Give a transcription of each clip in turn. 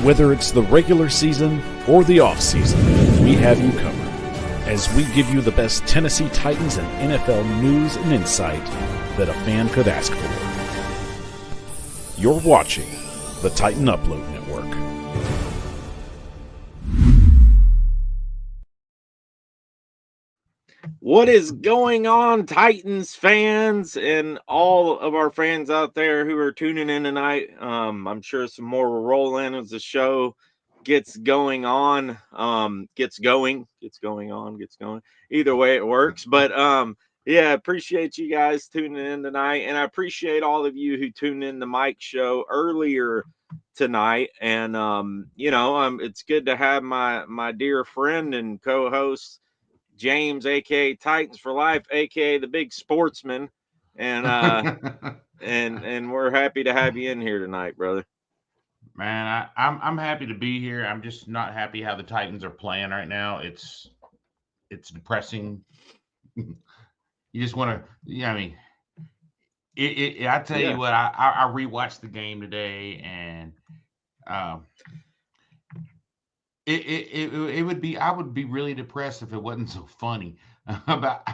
Whether it's the regular season or the off season, we have you covered as we give you the best Tennessee Titans and NFL news and insight that a fan could ask for. You're watching the Titan Upload Network. What is going on, Titans fans and all of our fans out there who are tuning in tonight? I'm sure some more will roll in as the show gets going on. Gets going. Either way it works. But yeah, appreciate you guys tuning in tonight, and I appreciate all of you who tuned in the Mike show earlier tonight. And it's good to have my dear friend and co-host James, aka Titans for Life, aka the Big Sportsman, and and we're happy to have you in here tonight, brother. Man, I'm happy to be here. I'm just not happy how the Titans are playing right now. It's depressing. You just want to, I mean, I tell you what, I rewatched the game today, and it would be, I would be really depressed if it wasn't so funny about,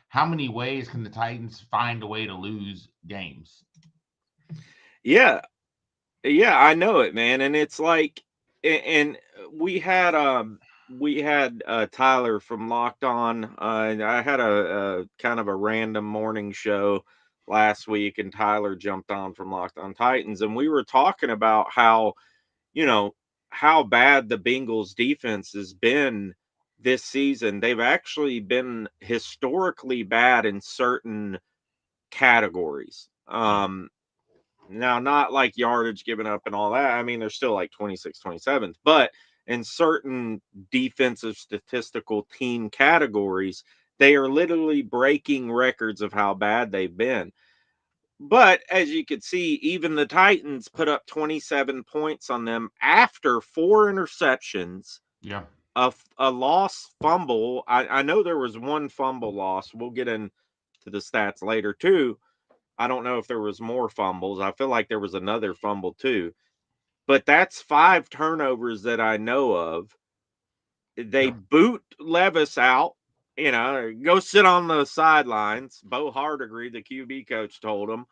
how many ways can the Titans find a way to lose games? Yeah, I know it, man. And it's like, and we had Tyler from Locked On. I had a kind of a random morning show last week, and Tyler jumped on from Locked On Titans, and we were talking about how bad the Bengals defense has been this season. They've actually been historically bad in certain categories. Now, not like yardage given up and all that. I mean, they're still like 26th, 27th, but in certain defensive statistical team categories, they are literally breaking records of how bad they've been. But as you could see, even the Titans put up 27 points on them after 4 interceptions. Yeah. A lost fumble. I know there was one fumble loss. We'll get into the stats later too. I don't know if there was more fumbles. I feel like there was another fumble too. But that's 5 turnovers that I know of. They boot Levis out, go sit on the sidelines. Bo Hardigree, the QB coach, told him.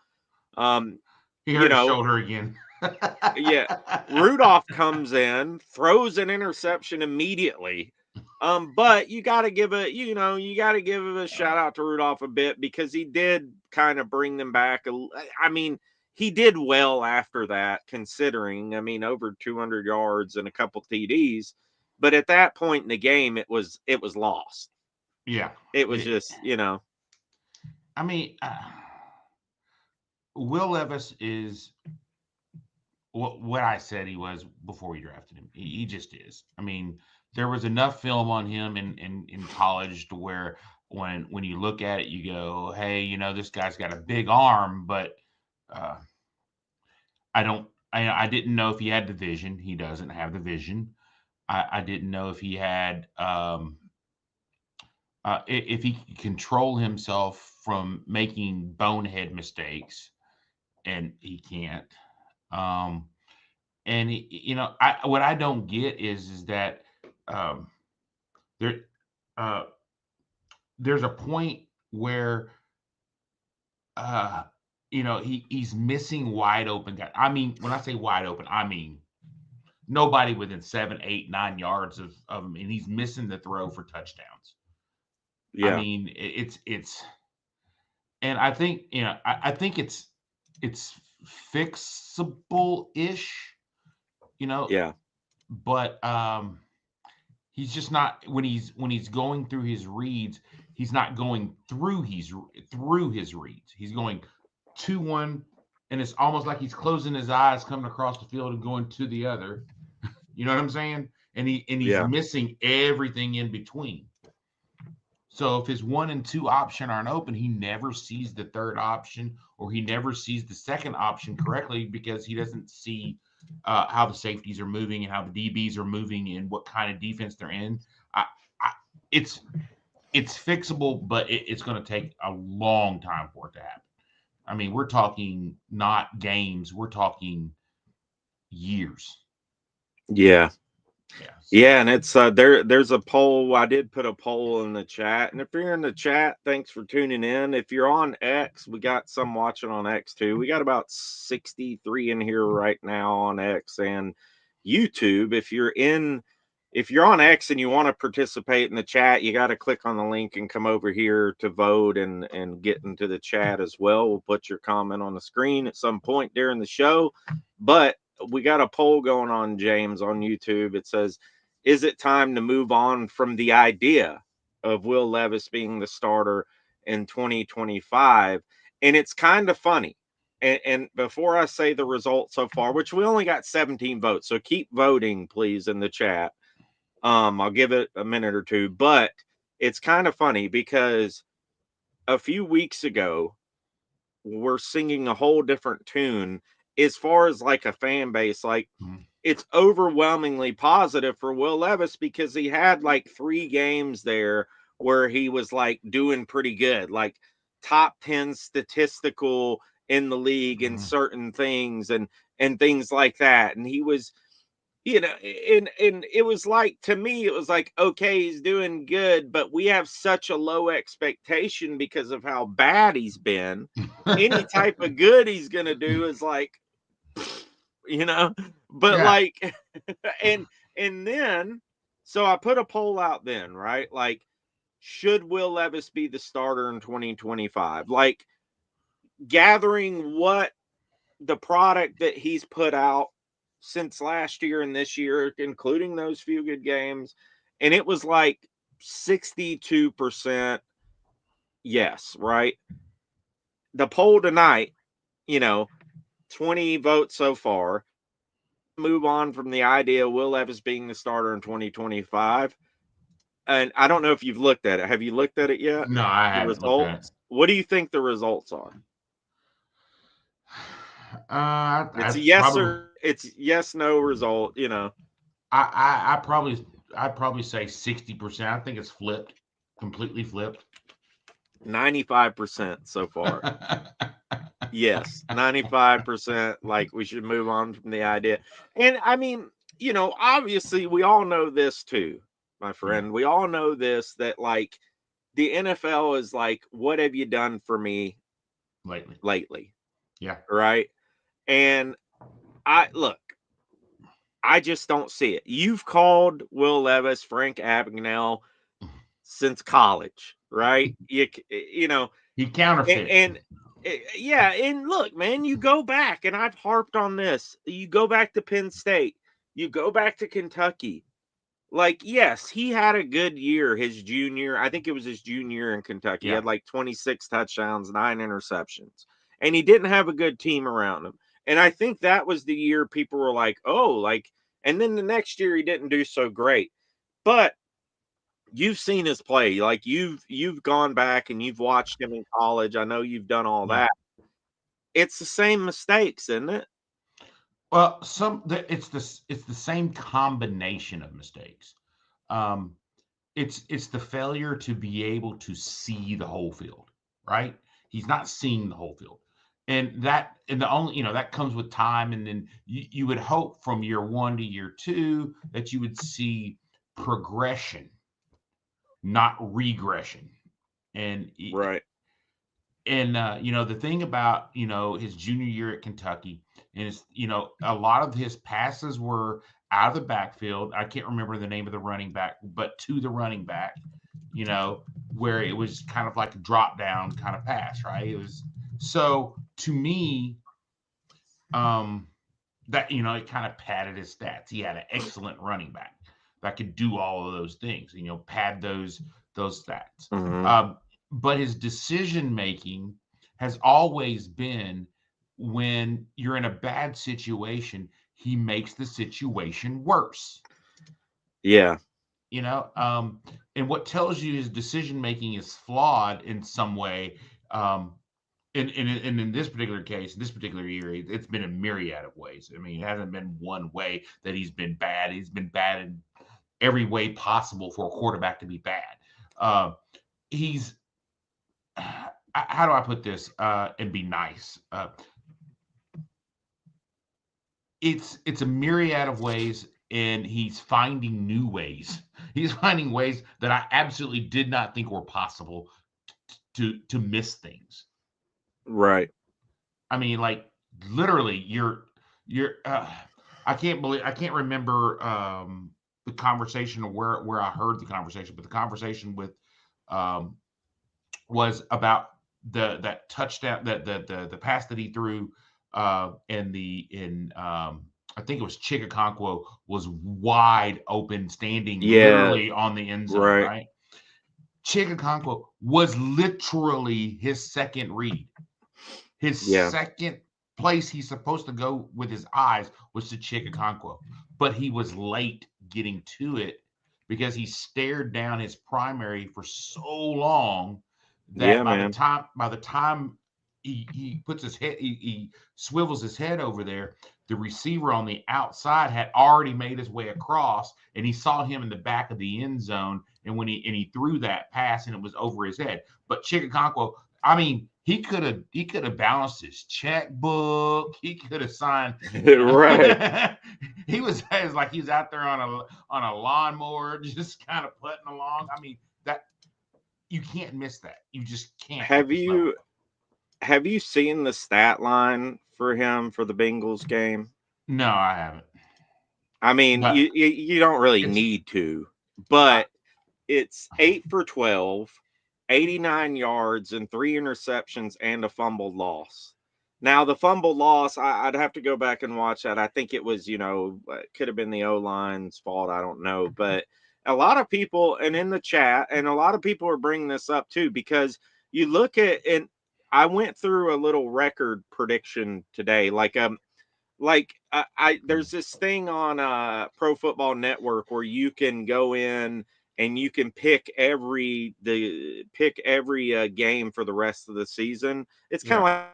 He hurt his shoulder again. Yeah. Rudolph comes in, throws an interception immediately. But you got to give a shout out to Rudolph a bit, because he did kind of bring them back. I mean, he did well after that, considering, over 200 yards and a couple TDs. But at that point in the game, it was lost. Yeah. It was just, I mean, Will Levis is what I said he was before we drafted him. He just is. I mean, there was enough film on him in college to where when you look at it, you go, hey, this guy's got a big arm, but I didn't know if he had the vision. He doesn't have the vision. I didn't know if he had if he could control himself from making bonehead mistakes, and he can't. And what I don't get is that there's a point where he's missing wide open guys. I mean, when I say wide open, I mean nobody within 7, 8, 9 yards of him, and he's missing the throw for touchdowns. Yeah. I mean, it's and I think I think it's fixable-ish. Yeah. But he's just not, when he's going through his reads, he's not going through his reads. He's going to one, and it's almost like he's closing his eyes, coming across the field and going to the other. You know what I'm saying? And he's missing everything in between. So if his 1 and 2 option aren't open, he never sees the third option, or he never sees the second option correctly, because he doesn't see how the safeties are moving and how the DBs are moving and what kind of defense they're in. It's fixable, but it's going to take a long time for it to happen. I mean, we're talking not games, we're talking years. Yeah. Yeah. Yeah, and it's there's a poll. I did put a poll in the chat. And if you're in the chat, thanks for tuning in. If you're on X, we got some watching on X too. We got about 63 in here right now on X and YouTube. If you're on X and you want to participate in the chat, you got to click on the link and come over here to vote and get into the chat as well. We'll put your comment on the screen at some point during the show. But we got a poll going on, James, on YouTube. It says, is it time to move on from the idea of Will Levis being the starter in 2025? And it's kind of funny. And before I say the results so far, which we only got 17 votes, so keep voting, please, in the chat. I'll give it a minute or two, but it's kind of funny because a few weeks ago, we're singing a whole different tune as far as like a fan base. Like, it's overwhelmingly positive for Will Levis because he had like 3 games there where he was like doing pretty good, like top 10 statistical in the league in certain things and things like that. And he was, and it was like, to me, it was like, okay, he's doing good, but we have such a low expectation because of how bad he's been. Any type of good he's gonna do is like, but Yeah. like, and then, so I put a poll out then, right? Like, should Will Levis be the starter in 2025? Like, gathering what the product that he's put out since last year and this year, including those few good games, and it was like 62% yes, right? The poll tonight, 20 votes so far. Move on from the idea of Will Levis being the starter in 2025. And I don't know if you've looked at it. Have you looked at it yet? No, I The haven't looked at it. results? What do you think the results are? It's a yes probably, or it's yes, no result, I'd probably say 60%. I think it's flipped, completely flipped. 95% so far. Yes, 95%. Like, we should move on from the idea. And I mean, obviously we all know this too, my friend. We all know this, that like the NFL is like, what have you done for me lately? Yeah. Right. And I just don't see it. You've called Will Levis Frank Abagnale since college, right? He counterfeit. And yeah, and look, man, you go back, and I've harped on this. You go back to Penn State, you go back to Kentucky. Like, yes, he had a good year his junior. I think it was his junior year in Kentucky. He had like 26 touchdowns, 9 interceptions, and he didn't have a good team around him. And I think that was the year people were like, oh, like, and then the next year he didn't do so great. But you've seen his play. Like, you've gone back and you've watched him in college. I know you've done all that. It's the same mistakes, isn't it? Well, it's the same combination of mistakes. It's the failure to be able to see the whole field, right? He's not seeing the whole field. And the only, that comes with time. And then you would hope from year 1 to year 2 that you would see progression, not regression. And right. And the thing about his junior year at Kentucky is a lot of his passes were out of the backfield. I can't remember the name of the running back, but to the running back, where it was kind of like a drop down kind of pass, right? It was, so to me, that it kind of padded his stats. He had an excellent running back that could do all of those things, pad those stats. But his decision making has always been, when you're in a bad situation, he makes the situation worse. Yeah. And what tells you his decision making is flawed in some way. And in this particular case, this particular year, it's been a myriad of ways. I mean, it hasn't been one way that he's been bad. He's been bad in every way possible for a quarterback to be bad. He's, how do I put this and be nice? It's a myriad of ways and he's finding new ways. He's finding ways that I absolutely did not think were possible to miss things. Right. I mean, like literally, you're. I can't remember the conversation or where I heard the conversation, but the conversation with um, was about that touchdown, the pass that he threw in I think it was Chigakonkwo was wide open, standing Yeah. literally on the end zone, Right. right? Chigakonkwo was literally his second read. His Yeah. second place he's supposed to go with his eyes was to Chigakonkwo, but he was late getting to it because he stared down his primary for so long that Yeah, man. by the time he puts his head, he swivels his head over there, the receiver on the outside had already made his way across, and he saw him in the back of the end zone, and when he threw that pass and it was over his head. But Chigakonkwo, I mean, he could have balanced his checkbook. He could have signed, Right. he was like he was out there on a lawnmower, just kind of putting along. I mean, that you can't miss that. You just can't at Have this level. you seen the stat line for him for the Bengals game? No, I haven't. I mean, But you don't really it's need to, I, but it's 8 for 12, 89 yards, and 3 interceptions and a fumbled loss. Now, the fumble loss, I'd have to go back and watch that. I think it was, it could have been the O-line's fault. I don't know. But a lot of people, and in the chat, and a lot of people are bringing this up too, because you look at, and I went through a little record prediction today. I there's this thing on Pro Football Network where you can go in and you can pick every game for the rest of the season. It's kind of yeah,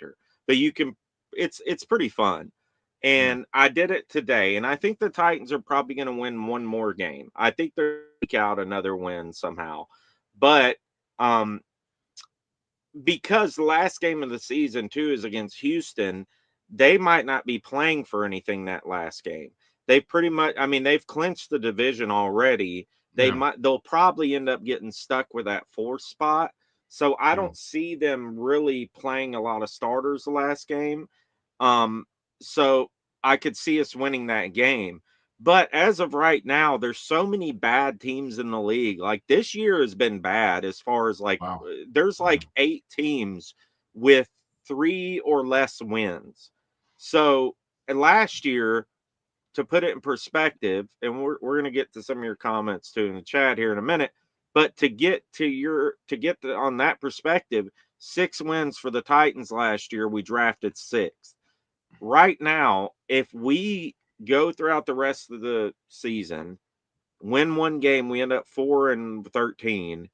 like, but you can. It's pretty fun. yeah. And I did it today, and I think the Titans are probably going to win one more game. I think they're going to eke out another win somehow, but because the last game of the season too is against Houston, they might not be playing for anything that last game. They pretty much, I mean, they've clinched the division already. Yeah. They'll probably end up getting stuck with that 4th spot. So I Yeah. don't see them really playing a lot of starters the last game. So I could see us winning that game. But as of right now, there's so many bad teams in the league. Like this year has been bad as far as Wow. there's Yeah. 8 teams with 3 or less wins. So last year, to put it in perspective, and we're going to get to some of your comments too in the chat here in a minute, but to get on that perspective, 6 wins for the Titans last year, we drafted 6th. Right now, if we go throughout the rest of the season, win one game, we end up 4-13.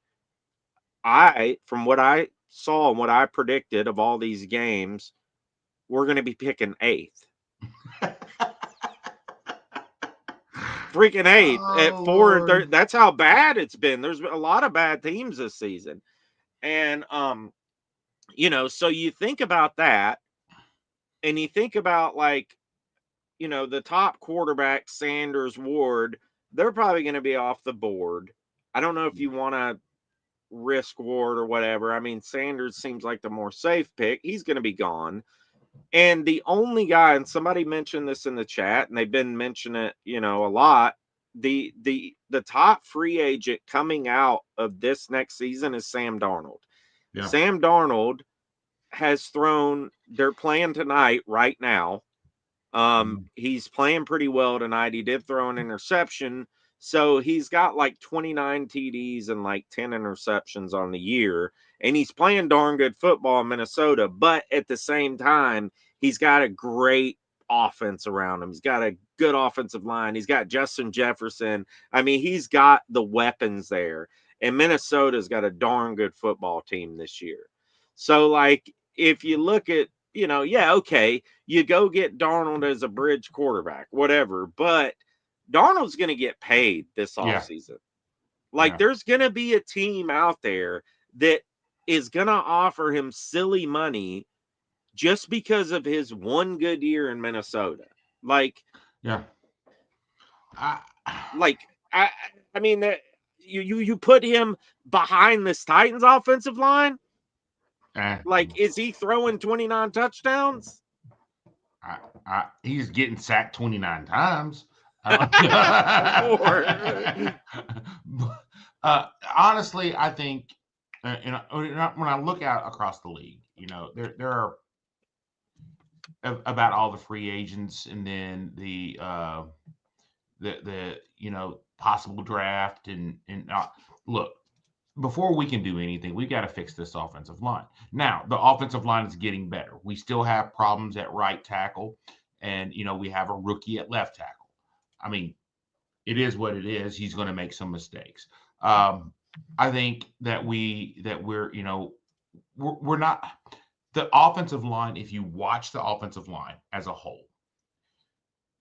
From what I saw and what I predicted of all these games, we're going to be picking 8th. Freaking 8th at Oh 4-13. Lord. That's how bad it's been. There's been a lot of bad teams this season. And so you think about that, and you think about the top quarterback, Sanders, Ward, they're probably going to be off the board. I don't know if you want to risk Ward or whatever. I mean, Sanders seems like the more safe pick. He's going to be gone. And the only guy, and somebody mentioned this in the chat, and they've been mentioning it, a lot. The top free agent coming out of this next season is Sam Darnold. Yeah. Sam Darnold has thrown, they're playing tonight right now. He's playing pretty well tonight. He did throw an interception. So he's got like 29 TDs and like 10 interceptions on the year. And he's playing darn good football in Minnesota. But at the same time, he's got a great offense around him. He's got a good offensive line. He's got Justin Jefferson. I mean, he's got the weapons there. And Minnesota's got a darn good football team this year. So, if you look at, okay, you go get Darnold as a bridge quarterback, whatever, but Darnold's going to get paid this offseason. There's going to be a team out there that is going to offer him silly money just because of his one good year in Minnesota. Yeah. Like, I mean, that you put him behind this Titans offensive line. Like, is he throwing 29 touchdowns? He's getting sacked 29 times. Honestly, I think when I look out across the league, there are about all the free agents, and then the possible draft, and look, before we can do anything, we got to fix this offensive line. Now, the offensive line is getting better. We still have problems at right tackle, and we have a rookie at left tackle. I mean, it is what it is. He's going to make some mistakes. I think that we're not the offensive line. If you watch the offensive line as a whole,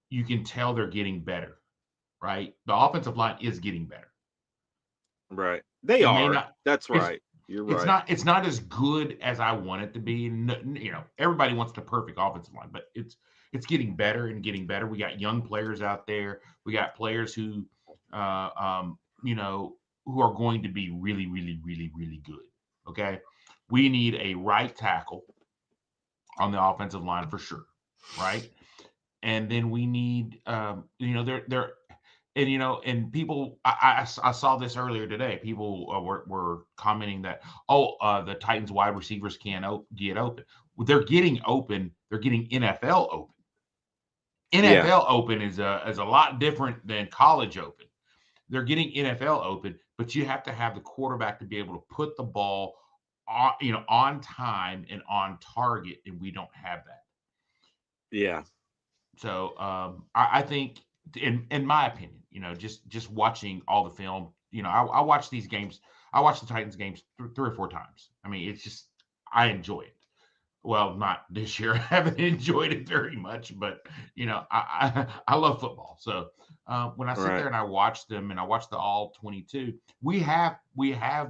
you can tell they're getting better, right? The offensive line is getting better. Right. They are. That's right. You're right. It's not as good as I want it to be. Everybody wants the perfect offensive line, but it's getting better and getting better. We got young players out there. We got players who who are going to be really, really, really, really good. Okay. We need a right tackle on the offensive line for sure. Right. And then we need, and people, I saw this earlier today. People were commenting that, the Titans wide receivers can't get open. Well, they're getting open. They're getting NFL open. NFL open is a lot different than college open. They're getting NFL open, but you have to have the quarterback to be able to put the ball on time and on target, and we don't have that. Yeah. So I think, in my opinion, just watching all the film, I watch these games. I watch the Titans games 3 or 4 times. I mean, it's just, I enjoy it. Well, not this year. I haven't enjoyed it very much, but I love football. So when I sit there and I watch them, and I watch the all 22, we have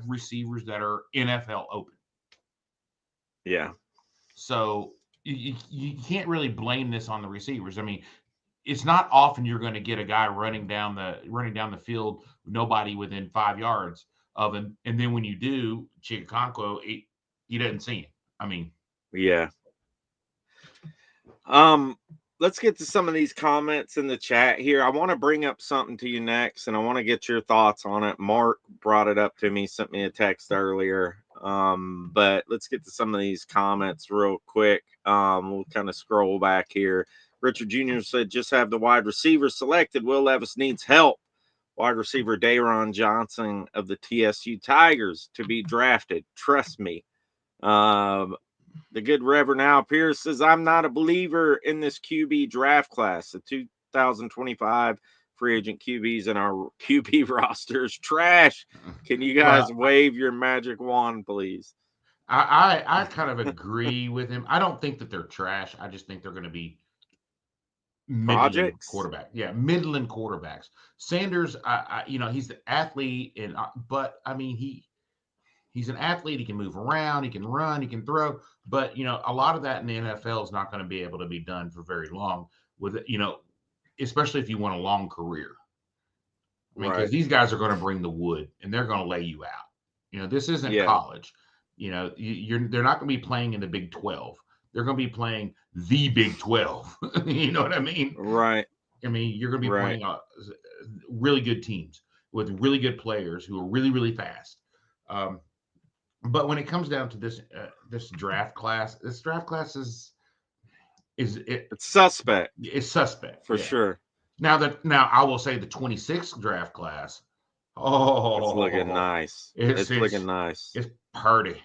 receivers that are NFL open. Yeah. So you can't really blame this on the receivers. I mean, it's not often you're going to get a guy running down the field, nobody within 5 yards of him, and then when you do, Chigakonko, he doesn't see him. I mean, yeah. Let's get to some of these comments in the chat here. I want to bring up something to you next, and I want to get your thoughts on it. Mark brought it up to me, sent me a text earlier. But let's get to some of these comments real quick. We'll kind of scroll back here. Richard Jr. said, just have the wide receiver selected. Will Levis needs help. Wide receiver Dayron Johnson of the TSU Tigers to be drafted. Trust me. The good Reverend Al Pierce says, I'm not a believer in this QB draft class. The 2025 free agent QBs in our QB roster is trash. Can you guys wave your magic wand, please? I kind of agree with him. I don't think that they're trash. I just think they're going to be middling quarterback. Yeah, middling quarterbacks. Sanders, he's the athlete, but I mean, he's an athlete. He can move around. He can run. He can throw. But, a lot of that in the NFL is not going to be able to be done for very long with it, especially if you want a long career. I mean, because these guys are going to bring the wood and they're going to lay you out. This isn't college. They're not going to be playing in the Big 12. They're going to be playing the Big 12. You know what I mean? Right. I mean, you're going to be playing really good teams with really good players who are really, really fast. But when it comes down to this draft class, is it's suspect. It's suspect for sure. Now I will say the 26th draft class. Oh, it's looking nice. It's looking nice. It's pretty.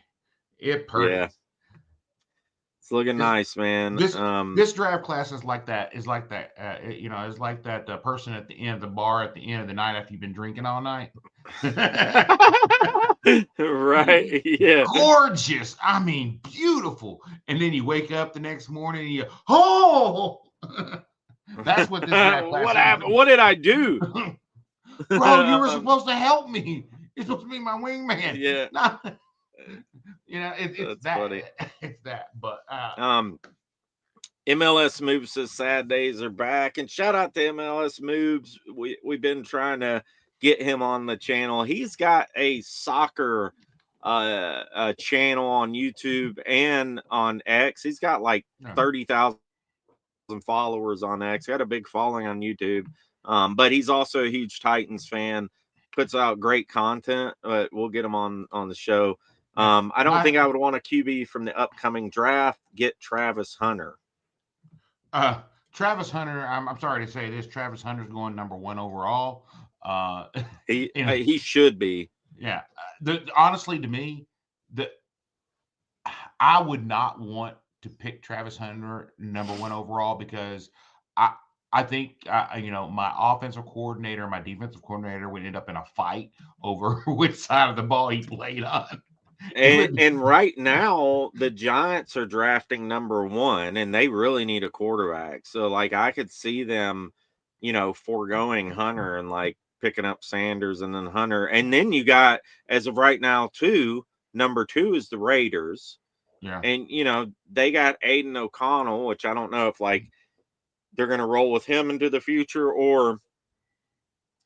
Yeah. It's looking nice, man. This draft class is like that. Is like that. Is like that person at the end of the bar at the end of the night after you've been drinking all night. Right. Yeah. Gorgeous. I mean, beautiful. And then you wake up the next morning and you, oh, that's what this draft class What happened? What did I do? Bro, you were supposed to help me. You're supposed to be my wingman. Yeah. It's that. Funny. It's that. But MLS Moves says sad days are back, and shout out to MLS Moves. We've been trying to get him on the channel. He's got a soccer a channel on YouTube and on X. He's got like 30,000 followers on X. He had a big following on YouTube, but he's also a huge Titans fan. Puts out great content. But we'll get him on the show. I don't think I would want a QB from the upcoming draft. Get Travis Hunter. Travis Hunter, I'm sorry to say this. Travis Hunter's going number 1 overall. He should be. Yeah. Honestly, to me, I would not want to pick Travis Hunter number 1 overall because I think my offensive coordinator, my defensive coordinator would end up in a fight over which side of the ball he played on. And right now the Giants are drafting number 1 and they really need a quarterback. So like I could see them, foregoing Hunter and like picking up Sanders and then Hunter. And then you got, as of right now, number 2 is the Raiders. Yeah. And they got Aiden O'Connell, which I don't know if like they're going to roll with him into the future or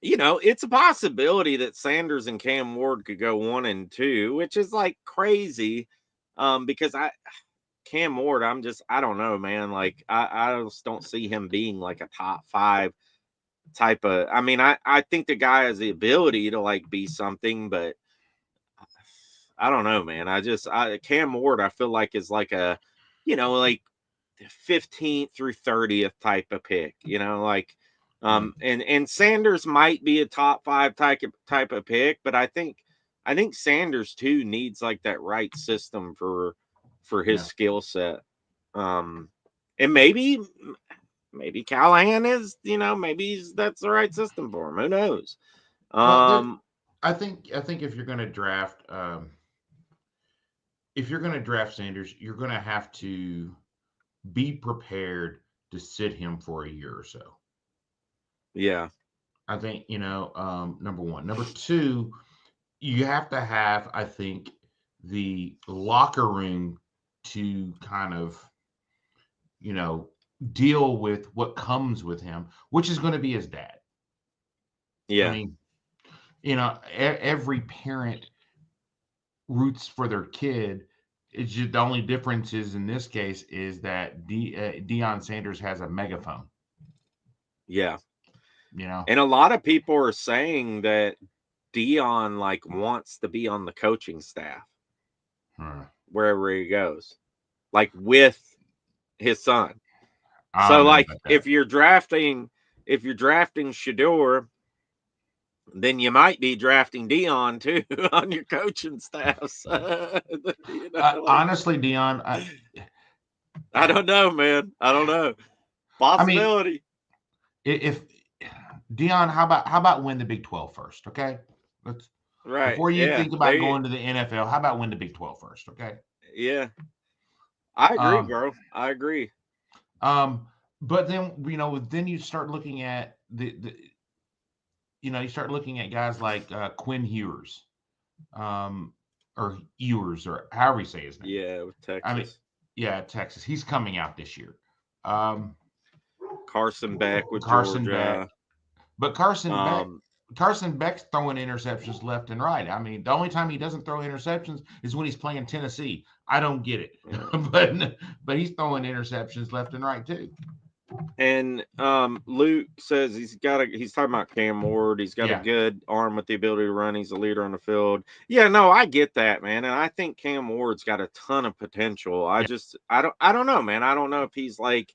it's a possibility that Sanders and Cam Ward could go 1 and 2, which is like crazy. Because Cam Ward, I don't know, man. Like I just don't see him being like a top 5 type of, I think the guy has the ability to like be something, but I don't know, man. Cam Ward, I feel like is like a, like 15th through 30th type of pick, and Sanders might be a top 5 type of pick, but I think Sanders too needs like that right system for his skill set. And maybe Callahan is, maybe that's the right system for him. Who knows? I think if you're going to draft, Sanders, you're going to have to be prepared to sit him for a year or so. Yeah. I think, number 1. Number 2, you have to have, I think, the locker room to kind of, deal with what comes with him, which is going to be his dad. Yeah. I mean, every parent roots for their kid. It's just the only difference is in this case is that Deion Sanders has a megaphone. Yeah. And a lot of people are saying that Deion like wants to be on the coaching staff wherever he goes, like with his son. So like if you're drafting Shador, then you might be drafting Deion too on your coaching staff. Honestly, Deion, I don't know, man. I don't know. Possibility. If Deion, how about win the Big 12 first? Okay, right before you think about going to the NFL. How about win the Big 12 first? Okay. Yeah, I agree, bro. I agree. But then then you start looking at you start looking at guys like Quinn Ewers, or Ewers, or however you say his name. Yeah, with Texas. Texas. He's coming out this year. Carson Beck with Georgia. But Carson Beck's throwing interceptions left and right. I mean, the only time he doesn't throw interceptions is when he's playing Tennessee. I don't get it, but he's throwing interceptions left and right too. And Luke says he's talking about Cam Ward. He's got a good arm with the ability to run. He's a leader on the field. Yeah, no, I get that, man. And I think Cam Ward's got a ton of potential. I don't know, man. I don't know if he's like,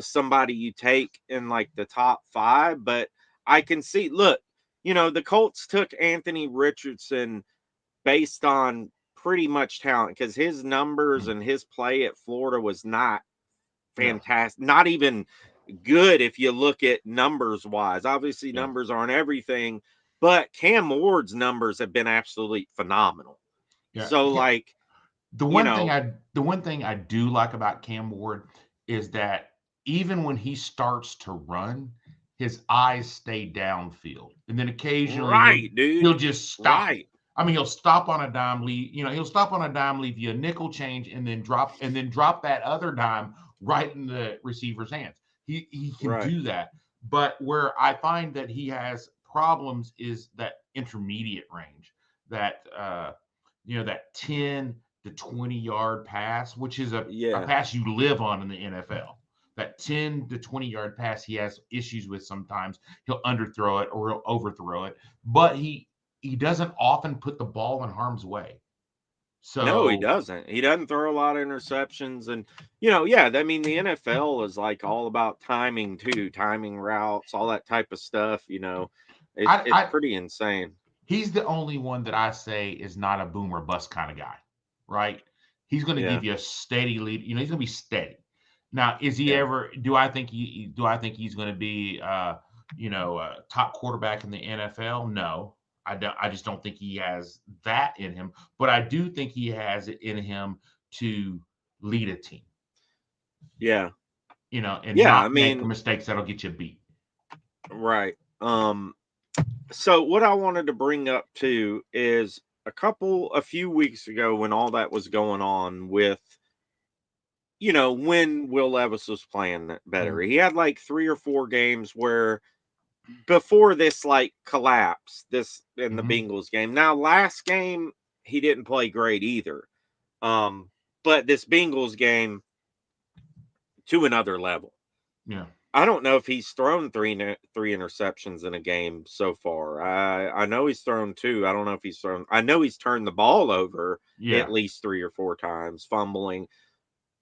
somebody you take in like the top 5, but I can see, look, the Colts took Anthony Richardson based on pretty much talent because his numbers and his play at Florida was not fantastic, not even good if you look at numbers wise. Obviously, numbers aren't everything, but Cam Ward's numbers have been absolutely phenomenal. Yeah. So, like, the one thing I do like about Cam Ward is that even when he starts to run, his eyes stay downfield, and then occasionally he'll just stop. Right. I mean, he'll stop on a dime, leave you a nickel change, and then drop that other dime right in the receiver's hands. He can Right. do that. But where I find that he has problems is that intermediate range, that that 10 to 20-yard pass, which is a Yeah. pass you live on in the NFL. That 10 to 20-yard pass he has issues with sometimes. He'll underthrow it or he'll overthrow it, but he doesn't often put the ball in harm's way. No, he So doesn't. He doesn't throw a lot of interceptions. And, yeah, I mean, the NFL is like all about timing too, timing routes, all that type of stuff. It's I pretty insane. he's the only one that I say is not a boom or bust kind of guy, right? He's going to Yeah. give you a steady lead. He's going to be steady. Now, is he Yeah. ever? Do I think he's going to be a top quarterback in the NFL? No, I don't. I just don't think he has that in him. But I do think he has it in him to lead a team. Yeah. And Yeah. I not make mean, mistakes that'll get you beat. right. So what I wanted to bring up too is a few weeks ago when all that was going on with, when Will Levis was playing better. He had like 3 or 4 games where before this like collapse, this in the Bengals game. Now last game he didn't play great either. But this Bengals game to another level. Yeah. I don't know if he's thrown three interceptions in a game so far. I know he's thrown 2. I don't know if he's thrown. I know he's turned the ball over Yeah. at least 3 or 4 times, fumbling.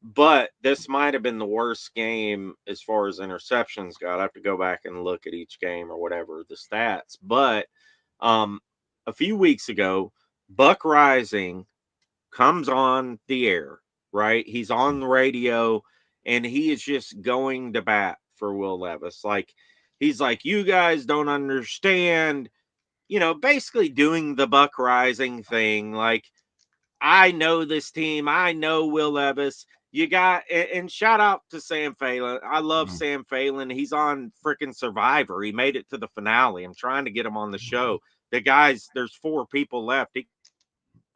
But this might have been the worst game as far as interceptions go. I have to go back and look at each game or whatever the stats. But a few weeks ago, Buck Rising comes on the air, right? He's on the radio and he is just going to bat for Will Levis. Like, he's like, you guys don't understand, basically doing the Buck Rising thing. Like, I know this team. I know Will Levis. You got, and shout out to Sam Phelan. I love Sam Phelan. He's on freaking Survivor. He made it to the finale. I'm trying to get him on the show. The guys, there's 4 people left. He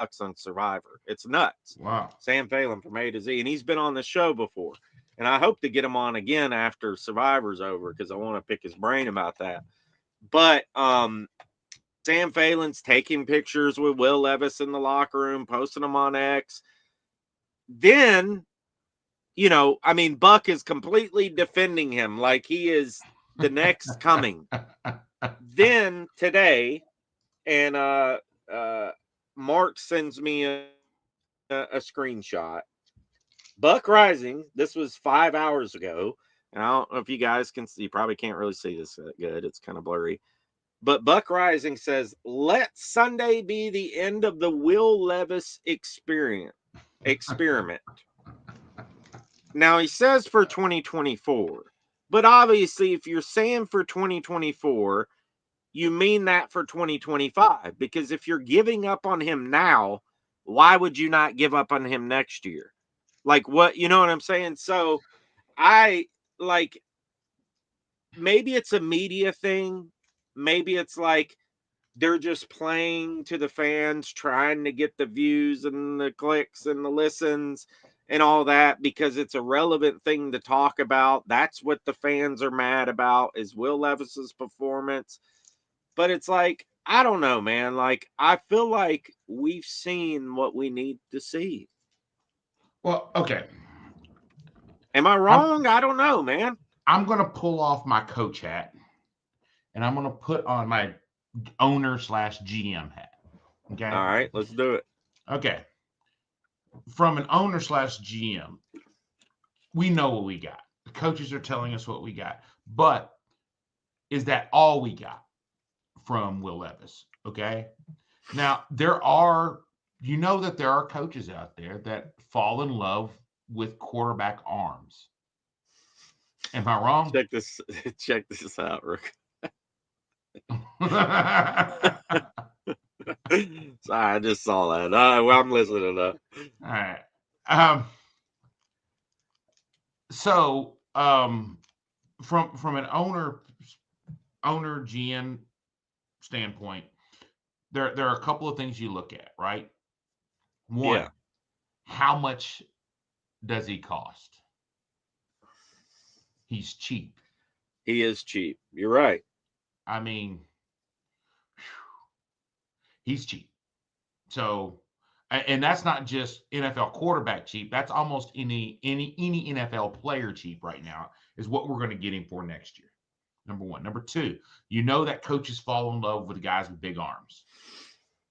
sucks on Survivor. It's nuts. Wow. Sam Phelan from A to Z. And he's been on the show before. And I hope to get him on again after Survivor's over because I want to pick his brain about that. But Sam Phelan's taking pictures with Will Levis in the locker room, posting them on X. Then, I mean, Buck is completely defending him like he is the next coming. Then today, and Mark sends me a screenshot. Buck Rising, this was 5 hours ago. And I don't know if you guys can see, you probably can't really see this good. It's kind of blurry. But Buck Rising says, let Sunday be the end of the Will Levis experiment. Now, he says for 2024. But obviously, if you're saying for 2024, you mean that for 2025. Because if you're giving up on him now, why would you not give up on him next year? Like, what, you know what I'm saying? So, maybe it's a media thing. Maybe it's like they're just playing to the fans, trying to get the views and the clicks and the listens and all that because it's a relevant thing to talk about. That's what the fans are mad about is Will Levis's performance. But it's like, I don't know, man. Like, I feel like we've seen what we need to see. Well, okay. Am I wrong? I don't know, man. I'm going to pull off my coach hat and I'm going to put on my owner/GM hat. Okay. All right, let's do it. Okay. From an owner/GM, we know what we got. The coaches are telling us what we got. But is that all we got from Will Levis? Okay. Now, there are coaches out there that fall in love with quarterback arms. Am I wrong? Check this out, Rook. Sorry, I just saw that. Well, I'm listening up. All right. So, from an owner GM standpoint, there are a couple of things you look at, right? One, how much does he cost? he's cheap. He is cheap. You're right. I mean, he's cheap. So, and that's not just NFL quarterback cheap. That's almost any NFL player cheap right now is what we're going to get him for next year. Number one. Number two, you know that coaches fall in love with guys with big arms.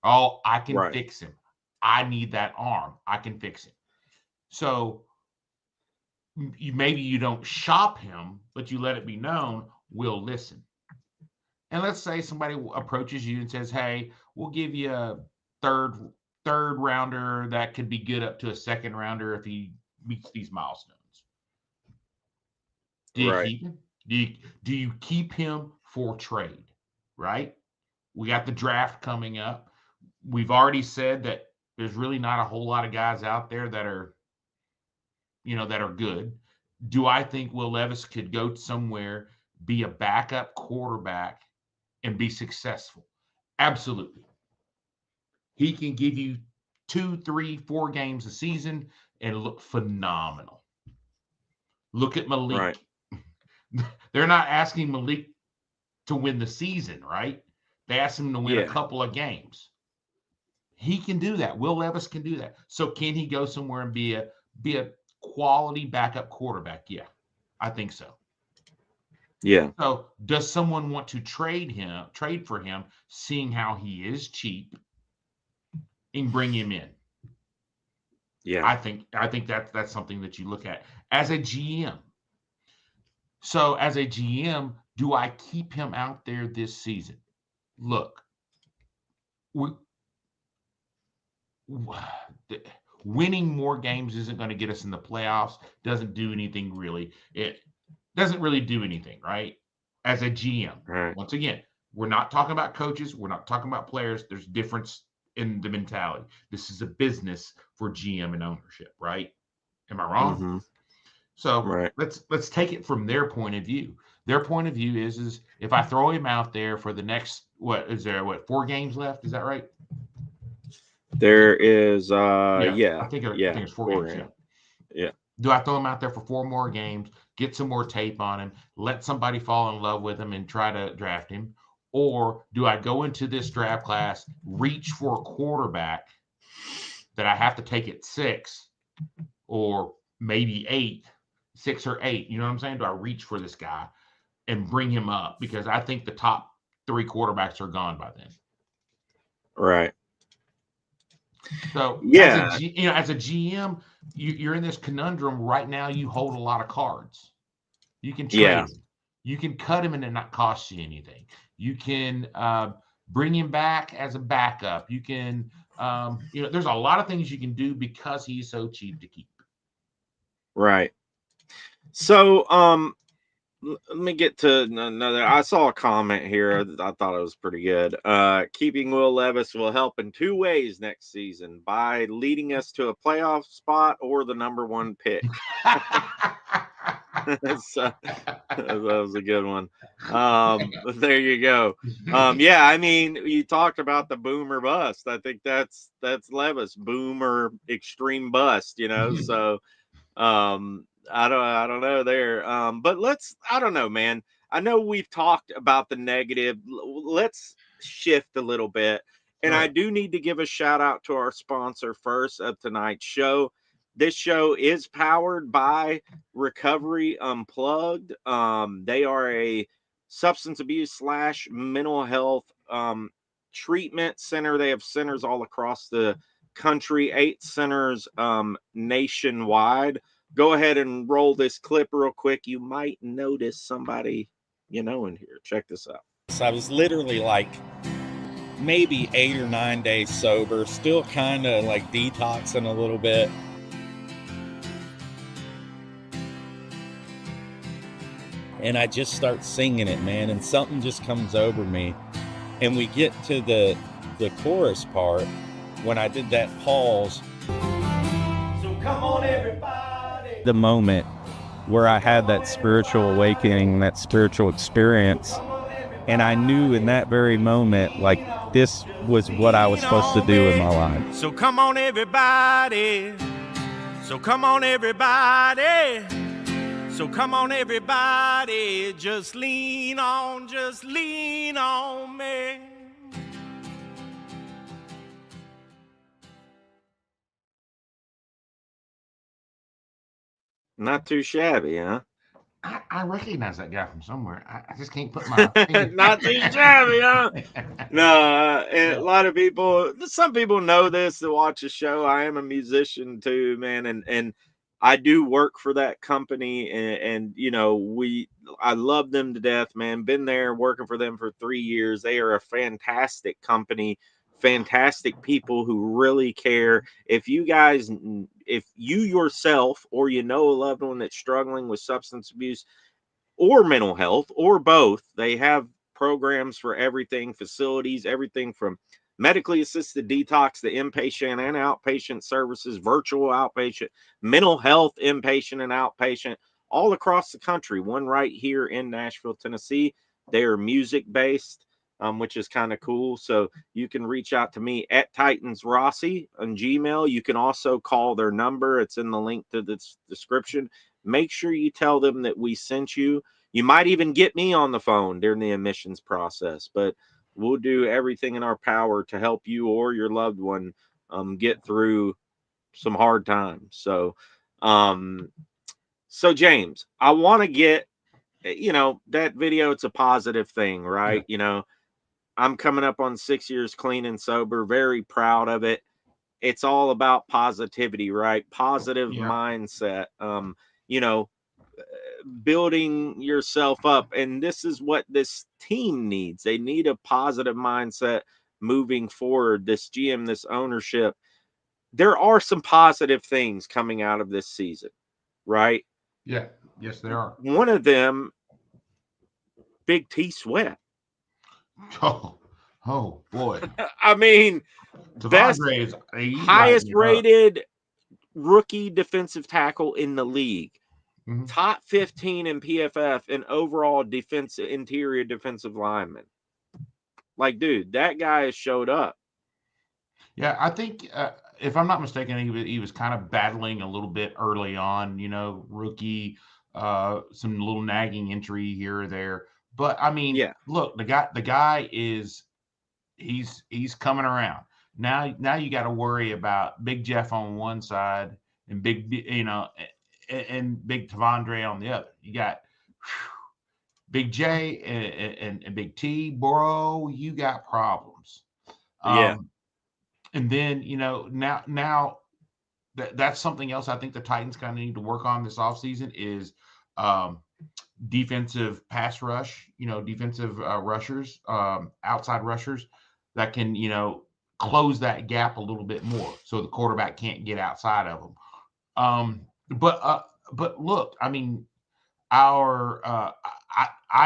Oh, I can fix him. I need that arm. I can fix him. So maybe you don't shop him, but you let it be known we'll listen. And let's say somebody approaches you and says, hey, we'll give you a third rounder that could be good up to a second rounder if he meets these milestones. Do you keep him? Do you keep him for trade? Right? We got the draft coming up. We've already said that there's really not a whole lot of guys out there that are, that are good. Do I think Will Levis could go somewhere, be a backup quarterback, and be successful? Absolutely. He can give you 2, 3, 4 games a season and look phenomenal. Look at Malik. Right. They're not asking Malik to win the season, right? They asked him to win a couple of games. He can do that. Will Levis can do that. So can he go somewhere and be a quality backup quarterback? Yeah, I think so. Yeah. So does someone want to trade for him, seeing how he is cheap, and bring him in? Yeah. I think that's something that you look at as a GM. So as a GM, do I keep him out there this season? Look, winning more games isn't going to get us in the playoffs. Doesn't do anything really. It doesn't really do anything, right? As a GM, right. Once again, we're not talking about coaches. We're not talking about players. There's difference in the mentality. This is a business for GM and ownership, right? Am I wrong? Mm-hmm. So let's take it from their point of view. Their point of view is if I throw him out there for the next 4 games left? Is that right? There is I think it's 4 games. Yeah. Do I throw him out there for 4 more games, get some more tape on him, let somebody fall in love with him and try to draft him? Or do I go into this draft class, reach for a quarterback that I have to take at 6 or maybe 8, 6 or 8? You know what I'm saying? Do I reach for this guy and bring him up? Because I think the top 3 quarterbacks are gone by then. Right. So yeah, as a GM, you're in this conundrum right now. You hold a lot of cards. You can trade him. You can cut him and it not cost you anything. You can bring him back as a backup. You can, there's a lot of things you can do because he's so cheap to keep. Right. So, let me get to another. I saw a comment here. I thought it was pretty good. Keeping Will Levis will help in 2 ways next season: by leading us to a playoff spot or the number 1 pick. So, that was a good one. There you go. Yeah, I mean, you talked about the boomer bust. I think that's Levis, boomer extreme bust. So. I don't know there. But I don't know, man. I know we've talked about the negative. Let's shift a little bit. And I do need to give a shout out to our sponsor first of tonight's show. This show is powered by Recovery Unplugged. They are a substance abuse / mental health treatment center. They have centers all across the country, 8 centers nationwide. Go ahead and roll this clip real quick. You might notice somebody in here. Check this out. So I was literally like maybe 8 or 9 days sober, still kind of like detoxing a little bit. And I just start singing it, man, and something just comes over me. And we get to the chorus part when I did that pause. So come on, everybody. The moment where I had that spiritual awakening, that spiritual experience. And I knew in that very moment, like, this was what I was supposed to do in my life. So come on, everybody. So come on, everybody. So come on, everybody, just lean on me. Not too shabby, huh? I recognize that guy from somewhere. I just can't put my finger. Not too shabby, huh? No, and a lot of people, some people know this that watch the show. I am a musician too, man, and I do work for that company, and you know, I love them to death, man. Been there working for them for 3 years. They are a fantastic company, fantastic people who really care. If you guys, if you yourself or you know a loved one that's struggling with substance abuse or mental health or both, they have programs for everything, facilities, everything from medically assisted detox to inpatient and outpatient services, virtual outpatient, mental health inpatient and outpatient, all across the country. One right here in Nashville, Tennessee. They are music based, which is kind of cool. So you can reach out to me at Titans Rossi on Gmail. You can also call their number. It's in the link to this description. Make sure you tell them that we sent you. You might even get me on the phone during the admissions process, but we'll do everything in our power to help you or your loved one get through some hard times. So James, I want to get, you know, that video, it's a positive thing, right? Yeah. You know, I'm coming up on 6 years clean and sober, very proud of it. It's all about positivity, right? Positive mindset. You know, building yourself up, and this is what this team needs. They need a positive mindset moving forward. This GM, this ownership, there are some positive things coming out of this season, right? Yeah. Yes, there are. One of them, Big T Sweat. Oh boy. I mean, best, highest rated rookie defensive tackle in the league. Mm-hmm. Top 15 in PFF and overall interior defensive lineman. Like, dude, that guy has showed up. Yeah, I think if I'm not mistaken, he was kind of battling a little bit early on. You know, rookie, some little nagging injury here or there. But I mean, look, the guy is he's coming around now. Now you got to worry about Big Jeff on one side and Big Big Tavondre on the other. You got Big J and Big T, bro. You got problems. And then, you know, now that's something else I think the Titans kind of need to work on this offseason is defensive pass rush, you know, defensive rushers, outside rushers that can, you know, close that gap a little bit more so the quarterback can't get outside of them. But look, I mean, I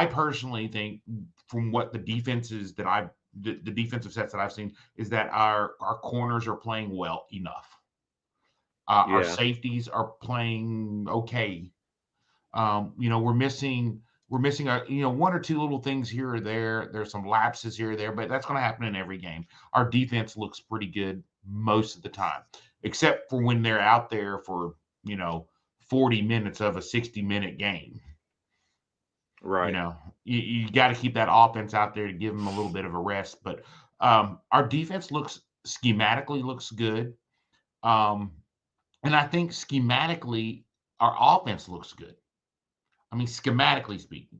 personally think from what the defenses that the defensive sets that I've seen is that our corners are playing well enough. Our safeties are playing okay. You know, we're missing you know, one or two little things here or there. There's some lapses here or there, but that's going to happen in every game. Our defense looks pretty good most of the time, except for when they're out there for, you know, 40 minutes of a 60-minute game. Right. You know, you got to keep that offense out there to give them a little bit of a rest. But our defense schematically looks good. And I think schematically, our offense looks good. I mean, schematically speaking.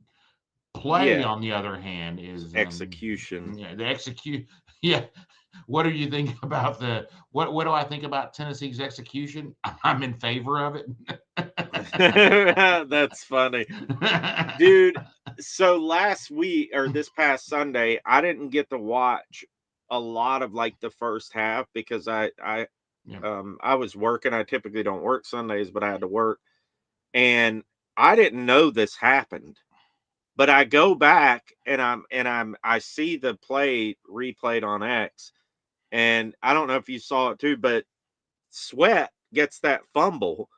Play, on the other hand, is execution. The execute. Yeah. What do you think about what do I think about Tennessee's execution? I'm in favor of it. That's funny. Dude, so last week or this past Sunday, I didn't get to watch a lot of like the first half because I was working. I typically don't work Sundays, but I had to work. And I didn't know this happened. But I go back and I see the play replayed on X. And I don't know if you saw it too, but Sweat gets that fumble,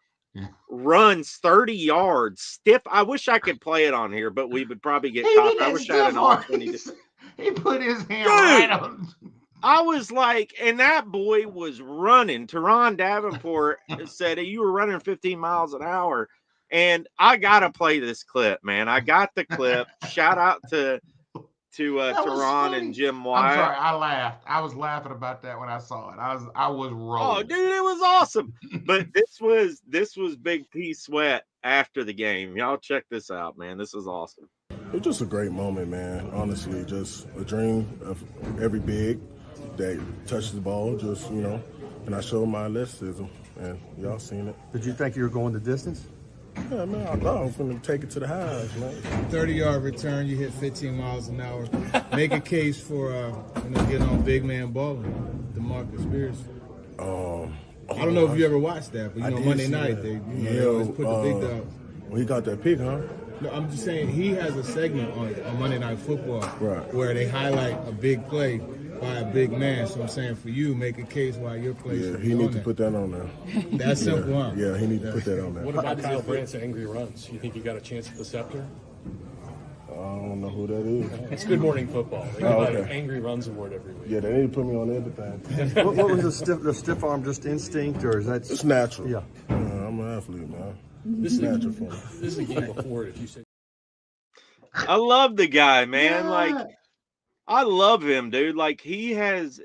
runs 30 yards, stiff. I wish I could play it on here, but we would probably get caught. I wish I had an opportunity. He put his hand right on. I was like, and that boy was running. Teron Davenport said, you were running 15 miles an hour. And I gotta play this clip, man. I got the clip. Shout out to Ron and Jim Wyatt. I'm sorry, I laughed. I was laughing about that when I saw it. I was rolling. Oh, dude, it was awesome. But this was Big P Sweat after the game. Y'all check this out, man. This is awesome. It's just a great moment, man. Honestly, just a dream of every big that touches the ball. Just, you know, and I showed my athleticism, and y'all seen it. Did you think you were going the distance? Yeah, man, I thought I was going to take it to the highs, man. 30-yard return, you hit 15 miles an hour. Make a case for getting on big man balling, DeMarcus Spears. I don't know if you ever watched that, but Monday night they always put the big dog. Well, he got that pick, huh? No, I'm just saying he has a segment on Monday Night Football where they highlight a big play by a big man. So I'm saying for you, make a case why your play. Yeah, he needs to put that on there. That's simple, huh? Yeah, he needs to put that on there. What about Kyle Brandt's angry runs? You think you got a chance at the scepter? I don't know who that is. It's Good Morning Football. They give an angry runs award every week. Yeah, they need to put me on everything. What was the stiff arm? Just instinct, or is that? It's natural. Yeah. I'm an athlete, man. This is natural for me. This is a game before if you say. I love the guy, man. Like, I love him, dude. Like, he has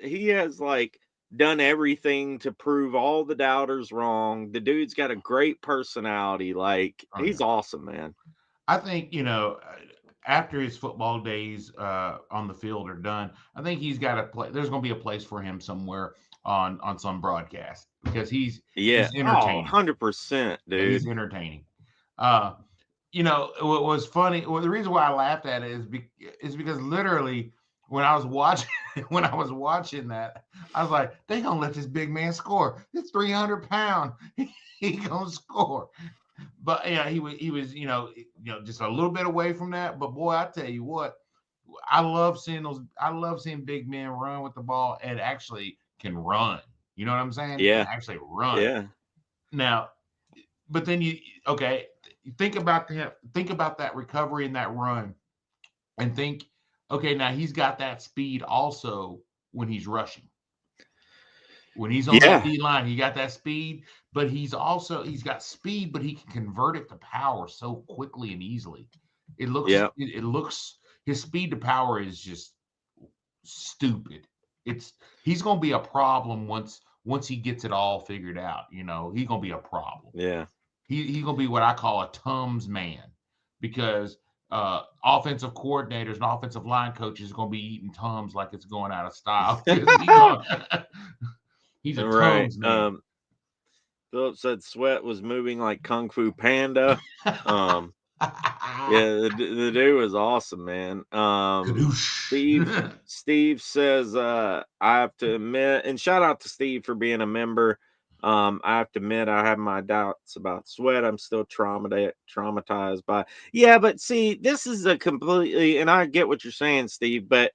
like done everything to prove all the doubters wrong. The dude's got a great personality. Like, he's awesome, man. I think, after his football days on the field are done, I think he's got a play. There's going to be a place for him somewhere on some broadcast because he's entertaining. 100%, dude. He's entertaining. What was funny? Well, the reason why I laughed at it is because literally when I was watching that, I was like, they gonna let this big man score. It's 300 pounds. He gonna score. But yeah, he was just a little bit away from that. But boy, I tell you what, I love seeing big men run with the ball and actually can run. You know what I'm saying? Yeah. Can actually run. Yeah. Now, but then you think about that recovery and that run, and think, okay, now he's got that speed also when he's rushing. When he's on that D line, he got that speed, but he's got speed, but he can convert it to power so quickly and easily. It looks his speed to power is just stupid. He's gonna be a problem once he gets it all figured out. He's gonna be a problem. Yeah. He's gonna be what I call a Tums man, because offensive coordinators and offensive line coaches are gonna be eating Tums like it's going out of style. He's a Tums man. Philip said Sweat was moving like Kung Fu Panda. Yeah, the dude was awesome, man. Steve says, I have to admit, and shout out to Steve for being a member. I have to admit, I have my doubts about Sweat. I'm still traumatized by. Yeah, but see, this is a completely, and I get what you're saying, Steve, but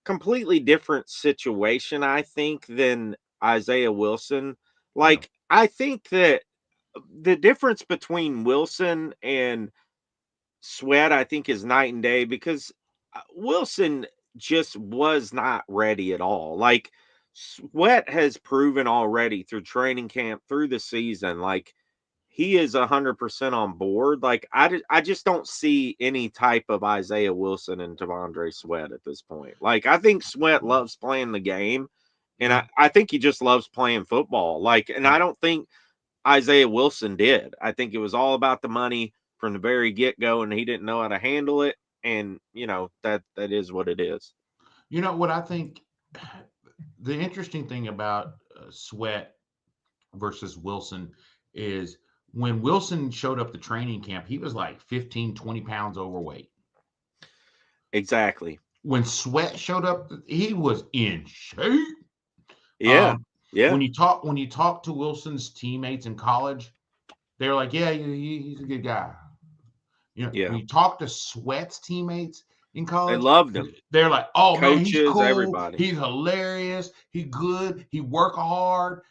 completely different situation, I think, than Isaiah Wilson. Like, I think that the difference between Wilson and Sweat, I think, is night and day, because Wilson just was not ready at all. Like, Sweat has proven already through training camp, through the season, like, he is 100% on board. Like, I just don't see any type of Isaiah Wilson and T'Vondre Sweat at this point. Like, I think Sweat loves playing the game, and I think he just loves playing football. Like, and I don't think Isaiah Wilson did. I think it was all about the money from the very get-go, and he didn't know how to handle it. And, that is what it is. You know what I think? The interesting thing about Sweat versus Wilson is when Wilson showed up to training camp, he was like 15, 20 pounds overweight. Exactly. When Sweat showed up, he was in shape. Yeah. When you talk to Wilson's teammates in college, they're like, yeah, he's a good guy. When you talk to Sweat's teammates in college, they loved him. They're like, oh, coaches, man, he's cool. Everybody. He's hilarious. He's good. He work hard.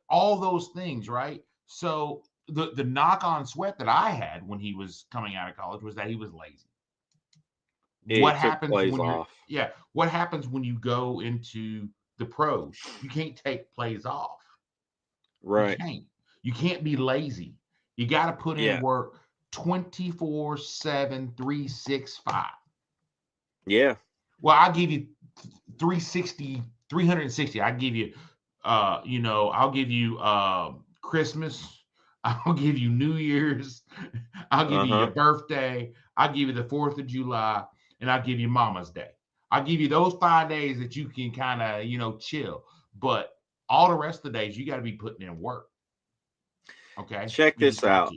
All those things, right? So the knock on Sweat that I had when he was coming out of college was that he was lazy. What happens when you go into the pros? You can't take plays off. Right. You can't be lazy. You got to put in work. 24/7, 365. Yeah. Well, I'll give you 360. I give you, I'll give you Christmas. I'll give you New Year's. I'll give you your birthday. I'll give you the 4th of July, and I'll give you Mama's Day. I'll give you those 5 days that you can kind of, chill. But all the rest of the days, you got to be putting in work. Okay. Check this out.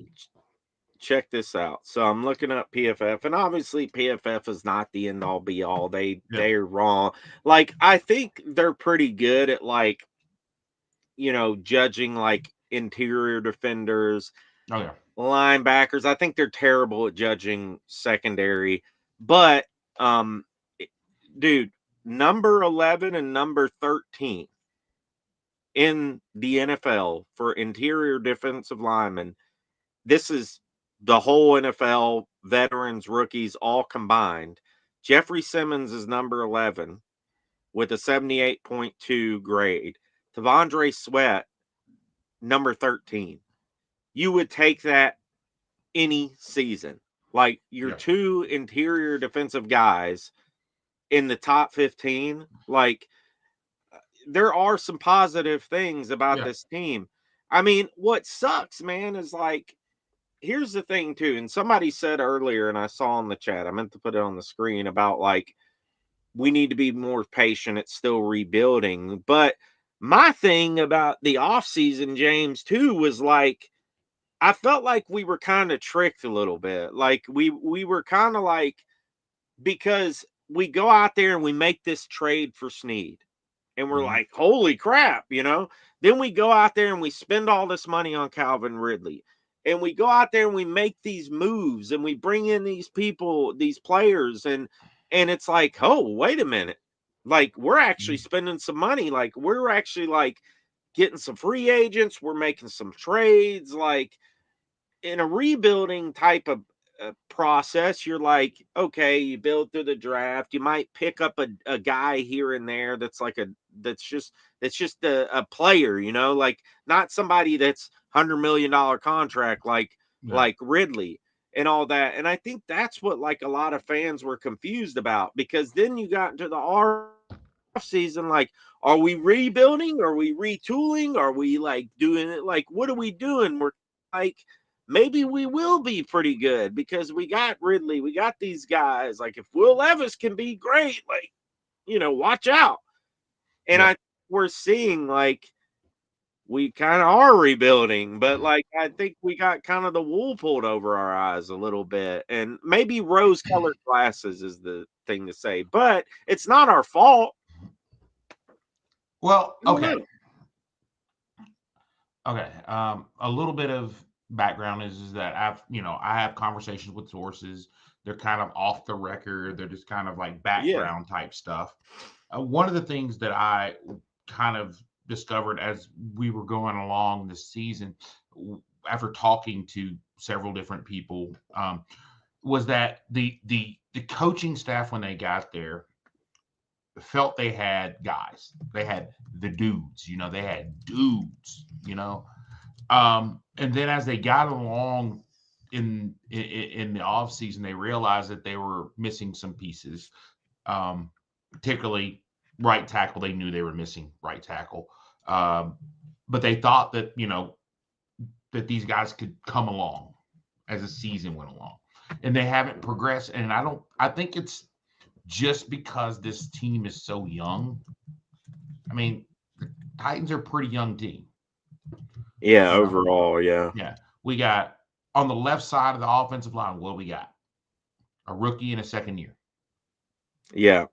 So I'm looking up PFF, and obviously PFF is not the end all be all. They're wrong. Like, I think they're pretty good at, like, judging like interior defenders, linebackers. I think they're terrible at judging secondary. But dude, number 11 and number 13 in the NFL for interior defensive linemen. This is the whole NFL, veterans, rookies, all combined. Jeffrey Simmons is number 11 with a 78.2 grade. Tavondre Sweat, number 13. You would take that any season. Like, your two interior defensive guys in the top 15. Like, there are some positive things about this team. I mean, what sucks, man, is like, here's the thing too. And somebody said earlier, and I saw in the chat, I meant to put it on the screen, about like, we need to be more patient. It's still rebuilding. But my thing about the offseason, James, too, was like, I felt like we were kind of tricked a little bit. Like, we were kind of like, because we go out there and we make this trade for Snead, and we're like, holy crap, Then we go out there and we spend all this money on Calvin Ridley. And we go out there and we make these moves and we bring in these people, these players, and it's like, oh, wait a minute. Like, we're actually spending some money. Like, we're actually like getting some free agents. We're making some trades. Like, in a rebuilding type of process, you're like, okay, you build through the draft. You might pick up a guy here and there that's like that's just a player, like not somebody that's $100 million contract like Ridley and all that. And I think that's what like a lot of fans were confused about, because then you got into the off season, like, are we rebuilding? Are we retooling? Are we like doing it? Like, what are we doing? We're like, maybe we will be pretty good because we got Ridley, we got these guys. Like, if Will Levis can be great, like, watch out. And we're seeing like we kind of are rebuilding, but like, I think we got kind of the wool pulled over our eyes a little bit, and maybe rose-colored glasses is the thing to say, but it's not our fault. Well, okay. A little bit of background is that I have conversations with sources. They're kind of off the record. They're just kind of like background type stuff. One of the things that I kind of discovered as we were going along this season, after talking to several different people, was that the coaching staff, when they got there, felt they had guys. They had the dudes, they had dudes, and then as they got along in the off season, they realized that they were missing some pieces, particularly right tackle. They knew they were missing right tackle, but they thought that that these guys could come along as the season went along, and they haven't progressed. And I think it's just because this team is so young. I mean, the Titans are a pretty young team. Yeah, overall, yeah. Yeah. We got on the left side of the offensive line, what we got? A rookie in a second year. Yeah.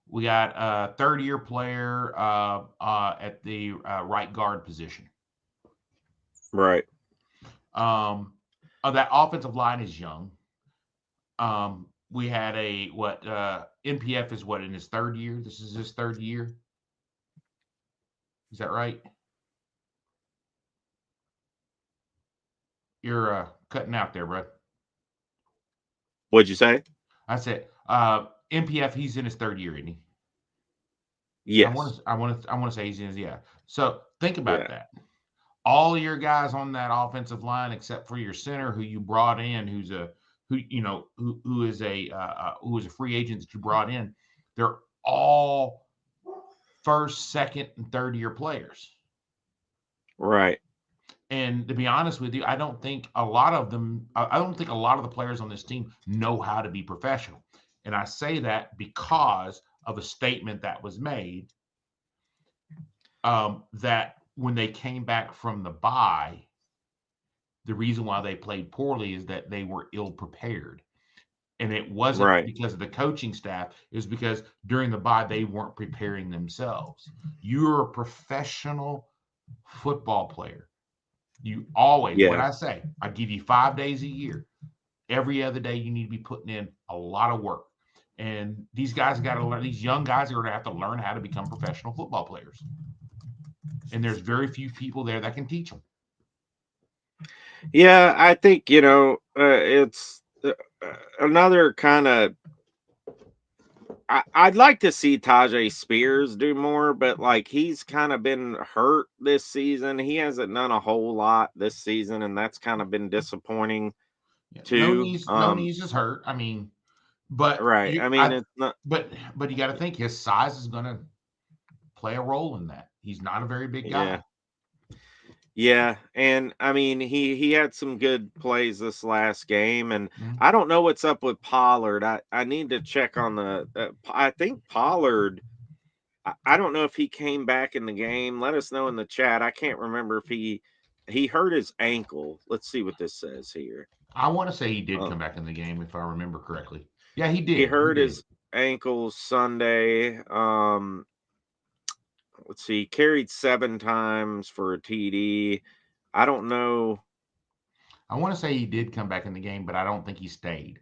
We got a third-year player at the right guard position. Right. That offensive line is young. We had NPF is in his third year? This is his third year. Is that right? You're cutting out there, bro. What'd you say? I said NPF, he's in his third year, isn't he? Yes. I want to say he's in his, So think about that. all your guys on that offensive line, except for your center, who you brought in, who is a free agent that you brought in, they're all first, second, and third year players. Right. And to be honest with you, I don't think a lot of the players on this team know how to be professional. And I say that because of a statement that was made, that when they came back from the bye, the reason why they played poorly is that they were ill prepared. And it wasn't because of the coaching staff. It was because during the bye, they weren't preparing themselves. You're a professional football player. You always, what I say, I give you 5 days a year. Every other day, you need to be putting in a lot of work. And these guys got to learn, these young guys are going to have to learn how to become professional football players. And there's very few people there that can teach them. Yeah, I think, it's another kind of, I'd like to see Tajay Spears do more, but like he's kind of been hurt this season. He hasn't done a whole lot this season, and that's kind of been disappointing too. No knees is hurt. I mean, but it's not. But you got to think his size is going to play a role in that. He's not a very big guy. Yeah, and I mean he had some good plays this last game, and I don't know what's up with Pollard. I need to check on the. I think Pollard. I don't know if he came back in the game. Let us know in the chat. I can't remember if he hurt his ankle. Let's see what this says here. I want to say he did come back in the game if I remember correctly. Yeah, he did. He hurt his ankle Sunday. Let's see, carried 7 times for a TD. I don't know. I want to say he did come back in the game, but I don't think he stayed.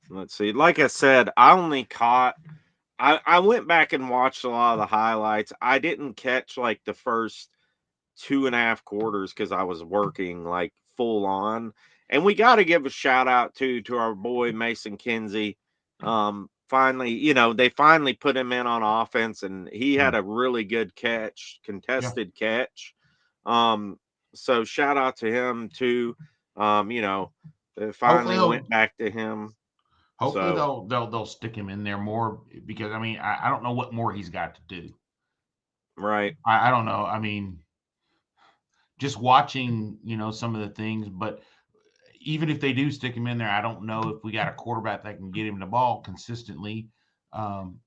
Let's see. Like I said, I only caught I went back and watched a lot of the highlights. I didn't catch like the first 2.5 quarters because I was working like full on. And we got to give a shout out to our boy Mason Kinsey. Finally, they finally put him in on offense, and he had a really good catch, contested catch. So shout out to him too. They finally went back to him. Hopefully they'll stick him in there more, because I mean I don't know what more he's got to do. Right. I don't know. I mean, just watching some of the things, but even if they do stick him in there, I don't know if we got a quarterback that can get him the ball consistently.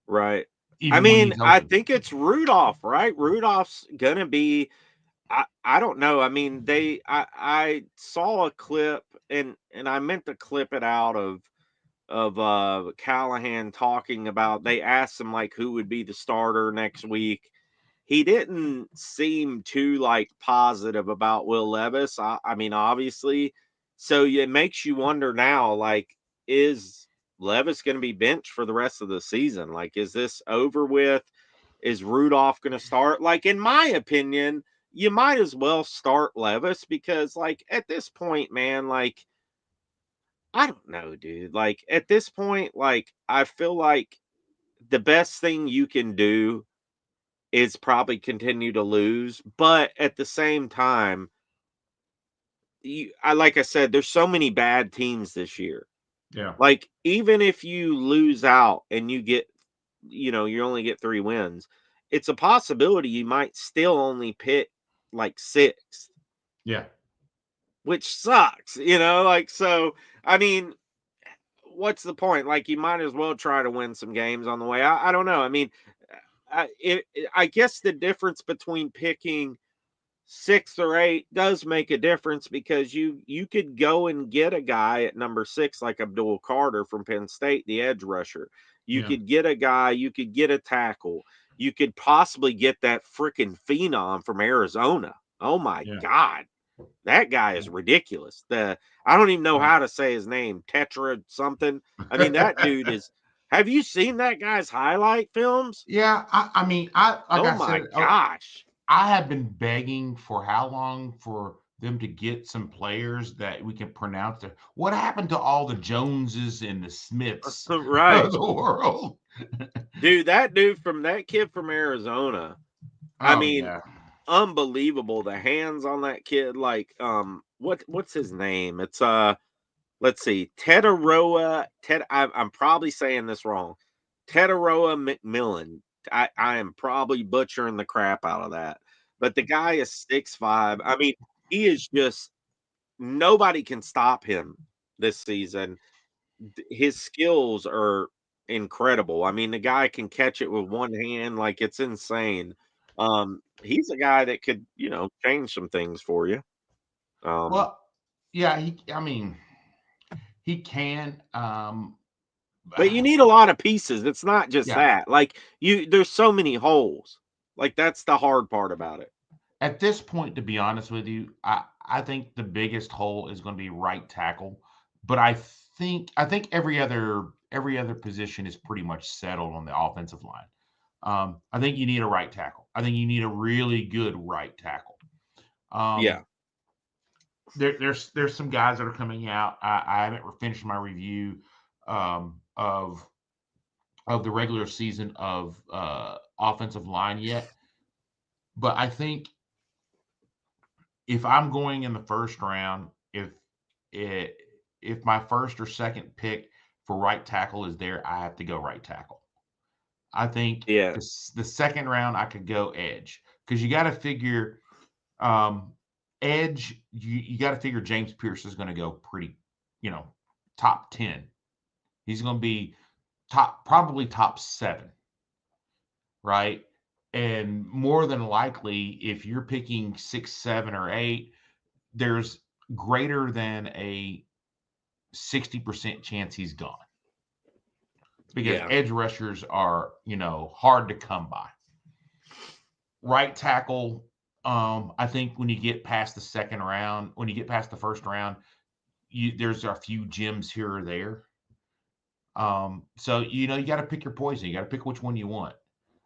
Right. I mean, I think it's Rudolph, right? Rudolph's gonna be. I don't know. I mean, I saw a clip, and I meant to clip it out of Callahan talking about. They asked him like who would be the starter next week. He didn't seem too like positive about Will Levis. I mean, obviously. So it makes you wonder now, like, is Levis going to be benched for the rest of the season? Like, is this over with? Is Rudolph going to start? Like, in my opinion, you might as well start Levis because, like, at this point, man, like, I don't know, dude. Like, at this point, like, I feel like the best thing you can do is probably continue to lose. But at the same time, like I said, there's so many bad teams this year. Yeah. Like, even if you lose out and you get, you only get 3 wins, it's a possibility you might still only pick like 6th. Yeah. Which sucks, like, so, I mean, what's the point? Like, you might as well try to win some games on the way. I don't know. I mean, I guess the difference between picking 6th or 8th does make a difference, because you could go and get a guy at number 6 like Abdul Carter from Penn State, the edge rusher. You could get a guy, you could get a tackle, you could possibly get that freaking phenom from Arizona. Oh my God, that guy is ridiculous. I don't even know how to say his name, Tetra something. I mean, that dude is. Have you seen that guy's highlight films? Yeah, I mean, my gosh. I have been begging for how long for them to get some players that we can pronounce. What happened to all the Joneses and the Smiths of the world? Dude, that kid from Arizona. I mean, unbelievable. The hands on that kid, like what's his name? It's let's see, I'm probably saying this wrong. Teteroa McMillan. I am probably butchering the crap out of that. But the guy is 6'5". I mean, he is just nobody can stop him this season. His skills are incredible. I mean, the guy can catch it with one hand, like it's insane. He's a guy that could, change some things for you. Well, yeah, I mean, he can. But you need a lot of pieces. It's not just Yeah. that. Like there's so many holes. Like that's the hard part about it. At this point, to be honest with you, I think the biggest hole is going to be right tackle. But I think every other position is pretty much settled on the offensive line. I think you need a right tackle. I think you need a really good right tackle. Yeah. There's some guys that are coming out. I haven't finished my review of the regular season of offensive line yet, but I think if I'm going in the first round, if my first or second pick for right tackle is there, I have to go right tackle. I think the second round I could go edge, because you got to figure edge. You got to figure James Pierce is going to go pretty, top 10. He's going to be probably top 7, right? And more than likely, if you're picking 6, 7, or 8, there's greater than a 60% chance he's gone, because edge rushers are, hard to come by. Right tackle, I think when you get past the second round, when you get past the first round, there's a few gems here or there. So, you got to pick your poison. You got to pick which one you want.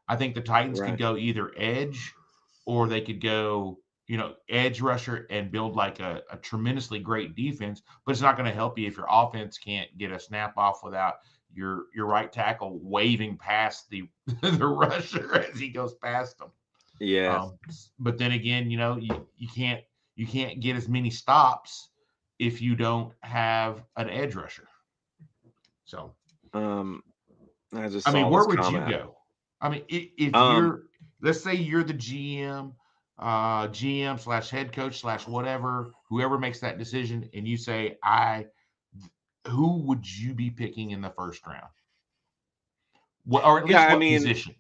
I think the Titans could go either edge, or they could go, edge rusher and build like a tremendously great defense, but it's not going to help you if your offense can't get a snap off without your right tackle waving past the rusher as he goes past them. Yeah. But then again, you can't get as many stops if you don't have an edge rusher. So, I mean, where would you go? I mean, if you're, let's say you're the GM / head coach / whatever, whoever makes that decision, and you say, who would you be picking in the first round? Or at least what position?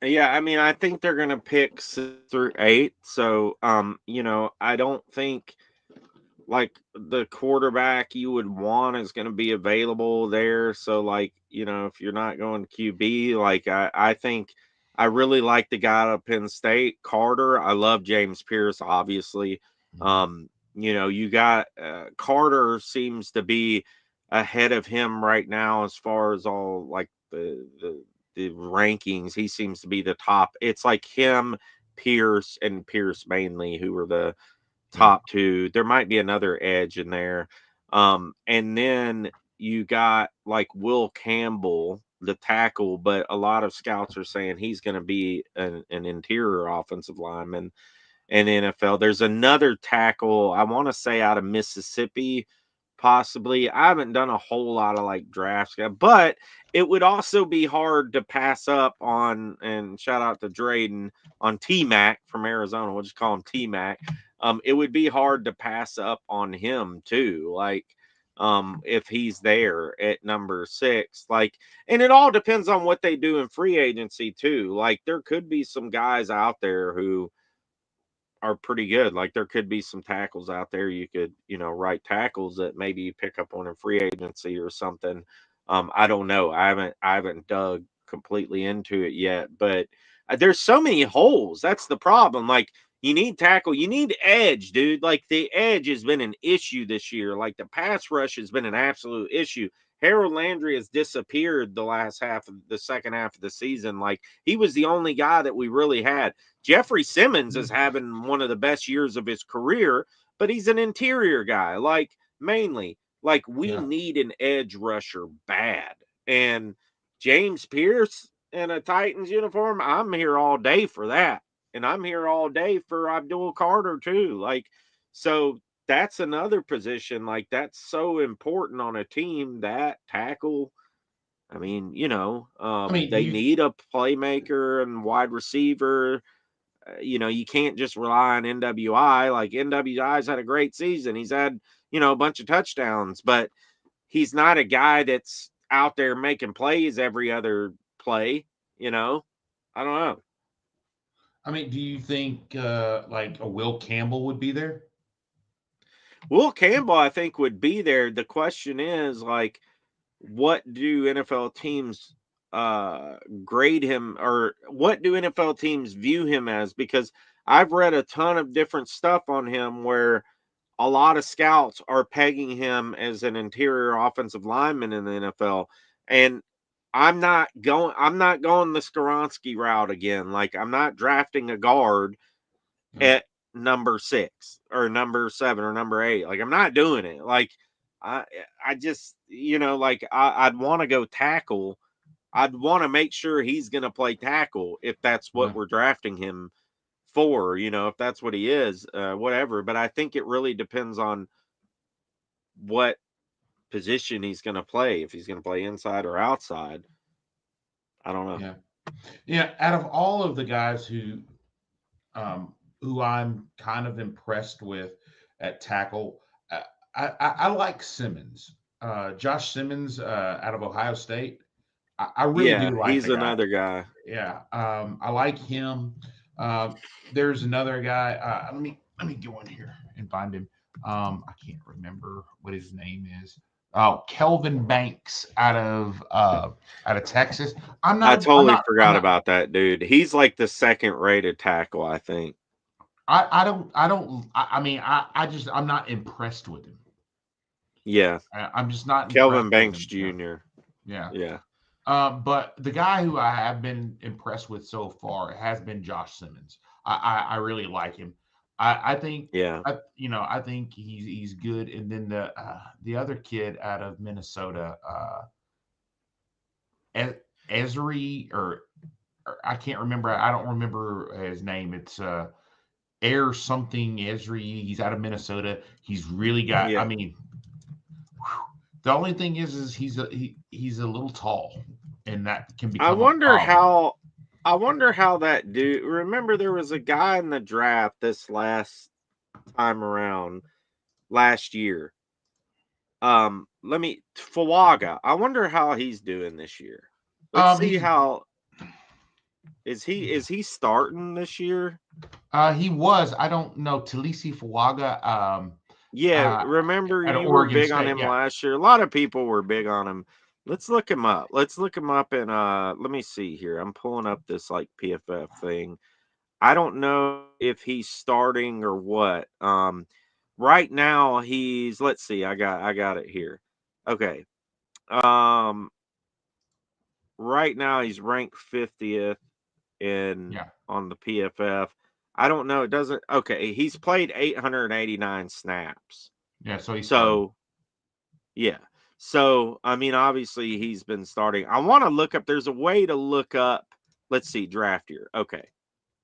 Yeah, I mean, I think they're going to pick 6 through 8. So, I don't think like the quarterback you would want is going to be available there. So, like, if you're not going QB, like I think I really like the guy at Penn State, Carter. I love James Pierce, obviously. You got Carter seems to be ahead of him right now as far as all like the rankings. He seems to be the top. It's like him, Pierce, and Pierce mainly, who are the top 2. There might be another edge in there. And then you got like Will Campbell, the tackle, but a lot of scouts are saying he's going to be an interior offensive lineman in NFL. There's another tackle, I want to say out of Mississippi, possibly. I haven't done a whole lot of like drafts, but it would also be hard to pass up on, and shout out to Drayden, on T-Mac from Arizona. We'll just call him T-Mac. It would be hard to pass up on him too. Like, if he's there at number 6, like, and it all depends on what they do in free agency too. Like, there could be some guys out there who are pretty good. Like, there could be some tackles out there you could, right tackles that maybe you pick up on in free agency or something. I don't know. I haven't dug completely into it yet, but there's so many holes. That's the problem. Like, you need tackle, you need edge, dude. Like, the edge has been an issue this year. Like, the pass rush has been an absolute issue. Harold Landry has disappeared the second half of the season. Like, he was the only guy that we really had. Jeffrey Simmons is having one of the best years of his career, but he's an interior guy, like, mainly. Like, we need an edge rusher bad. And James Pierce in a Titans uniform, I'm here all day for that. and I'm here all day for Abdul Carter too. Like, so that's another position. Like, that's so important on a team, that tackle. I mean, they need a playmaker and wide receiver. You can't just rely on NWI. Like, NWI's had a great season. He's had, a bunch of touchdowns, but he's not a guy that's out there making plays every other play. I don't know. I mean, do you think like a Will Campbell would be there? Will Campbell, I think, would be there. The question is, like, what do NFL teams grade him, or what do NFL teams view him as? Because I've read a ton of different stuff on him where a lot of scouts are pegging him as an interior offensive lineman in the NFL. And I'm not going the Skoronski route again. Like, I'm not drafting a guard at number 6 or number 7 or number 8. Like, I'm not doing it. Like, I just, like, I'd want to go tackle. I'd want to make sure he's going to play tackle if that's what we're drafting him for, if that's what he is, whatever. But I think it really depends on what position he's going to play, if he's going to play inside or outside. I don't know. Yeah. Out of all of the guys who I'm kind of impressed with at tackle, I like Simmons, Josh Simmons, out of Ohio State. I really do like he's the guy. another guy. Yeah, I like him. There's another guy. Let me go in here and find him. I can't remember what his name is. Oh, Kelvin Banks out of Texas. I totally forgot about that dude. He's like the second rated tackle, I think. I'm not impressed with him. Yeah. I'm just not Kelvin Banks Jr. Yeah. But the guy who I have been impressed with so far has been Josh Simmons. I really like him. I think I think he's good. And then the other kid out of Minnesota, Ezri, or I can't remember. I don't remember his name. It's Air something Ezri. He's out of Minnesota. He's really got. I mean, the only thing is he's a little tall, and that can become. I wonder how that dude. Remember, there was a guy in the draft this last time around last year. Fuaga. I wonder how he's doing this year. Let's see how. Is he starting this year? He was. I don't know. Talisi Fuaga. Remember you were big on him last year. A lot of people were big on him. Let's look him up. And let me see here. I'm pulling up this like PFF thing. I don't know if he's starting or what. Right now he's, let's see, I got it here. Okay. Right now he's ranked 50th on the PFF. I don't know. It doesn't. Okay. He's played 889 snaps. Yeah. So, I mean, obviously he's been starting. I want to look up. There's a way to look up. Let's see. Draft year. Okay.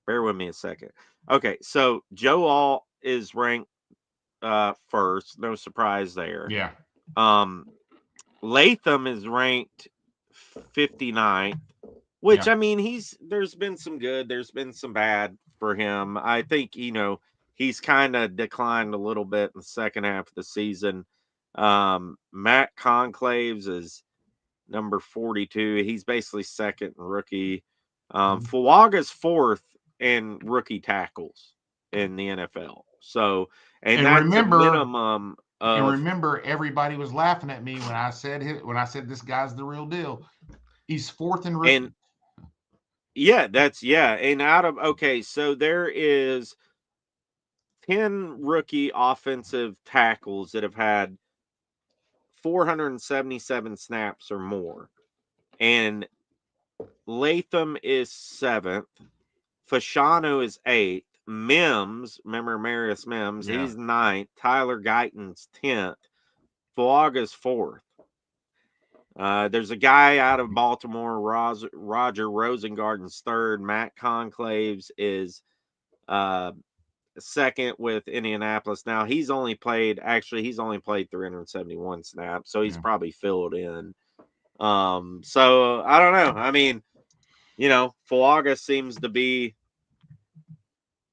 Bear with me a second. Okay. So Joe Alt is ranked first. No surprise there. Yeah. Latham is ranked 59th. Which, I mean, there's been some good, there's been some bad for him. I think, he's kind of declined a little bit in the second half of the season. Matt Conclaves is number 42. He's basically second in rookie. Fuaga's fourth in rookie tackles in the NFL. So, and that's remember, a minimum of. And remember, everybody was laughing at me when I said this guy's the real deal. He's fourth in rookie. And so there is 10 rookie offensive tackles that have had 477 snaps or more. And Latham is 7th. Fashanu is 8th. Mims, remember Marius Mims, he's 9th. Tyler Guyton's 10th. Fuaga's 4th. There's a guy out of Baltimore, Roger Rosengarten's 3rd. Matt Conclaves is second with Indianapolis. Now he's only played 371 snaps, so he's probably filled in. So I don't know. I mean, Fuaga seems to be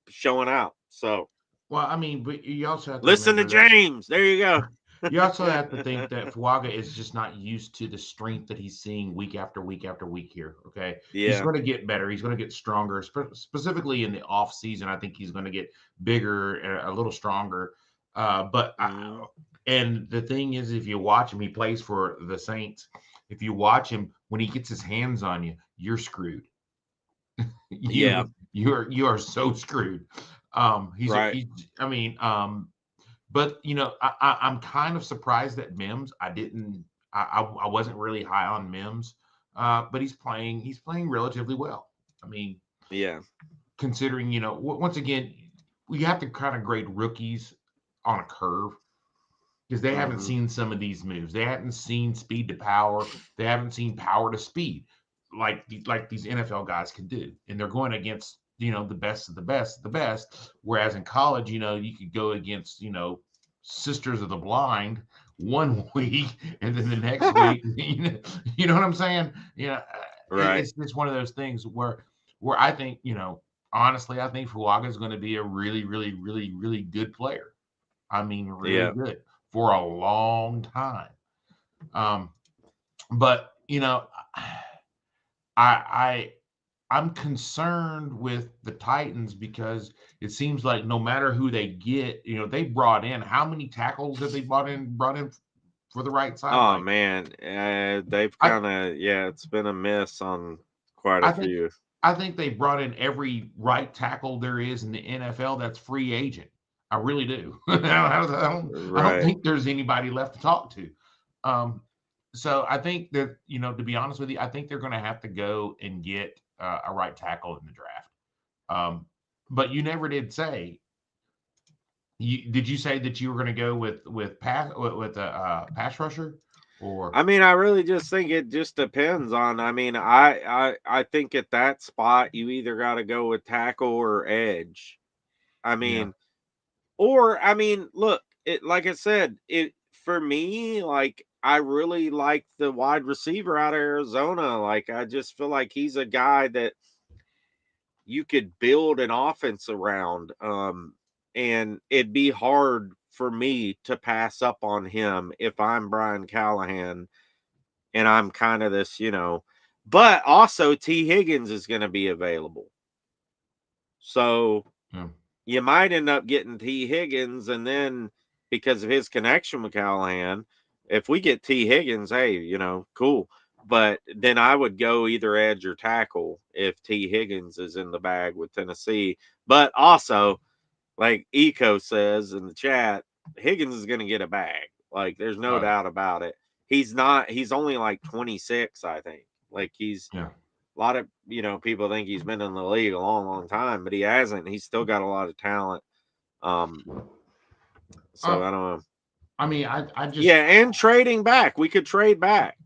showing out. So, well, I mean, but you also have to listen to James. There you go. You also have to think that Fuaga is just not used to the strength that he's seeing week after week after week here. Okay. He's Yeah. going to get better. He's going to get stronger, specifically in the off season. I think he's going to get bigger and a little stronger. And the thing is, if you watch him, he plays for the Saints. If you watch him, when he gets his hands on you, you're screwed. Yeah. You are so screwed. Right. But I'm kind of surprised at Mims. I wasn't really high on Mims, but he's playing relatively well. I mean, yeah. Considering once again, we have to kind of grade rookies on a curve because they haven't seen some of these moves. They haven't seen speed to power. They haven't seen power to speed like these NFL guys can do, and they're going against the best of the best of the best. Whereas in college, you could go against Sisters of the Blind one week, and then the next week, you know what I'm saying? Right. It's one of those things where I think honestly, I think Fuaga is going to be a really, really, really, really good player. I mean, really good for a long time. But I'm concerned with the Titans because it seems like no matter who they get, they brought in, how many tackles have they brought in for the right side? Oh man, they've kind of it's been a miss on quite a few. I think they brought in every right tackle there is in the NFL that's free agent. I really do. I don't think there's anybody left to talk to. So I think that, to be honest with you, I think they're going to have to go and get a right tackle in the draft. But you never did say. Did you say that you were going to go with a pass rusher? Or I mean, I really just think it just depends on. I mean, I think at that spot you either got to go with tackle or edge. I mean, look, like I said, for me, like I really like the wide receiver out of Arizona. Like I just feel like he's a guy that you could build an offense around. And it'd be hard for me to pass up on him if I'm Brian Callahan and I'm kind of this, but also T. Higgins is going to be available. So you might end up getting T. Higgins, and then because of his connection with Callahan, if we get T. Higgins, hey, cool. But then I would go either edge or tackle if T. Higgins is in the bag with Tennessee. But also, like Eco says in the chat, Higgins is going to get a bag. Like, there's no doubt about it. He's only like 26, I think. Like, a lot of, people think he's been in the league a long, long time, but he hasn't. He's still got a lot of talent. So I don't know. I mean, I just and trading back. We could trade back.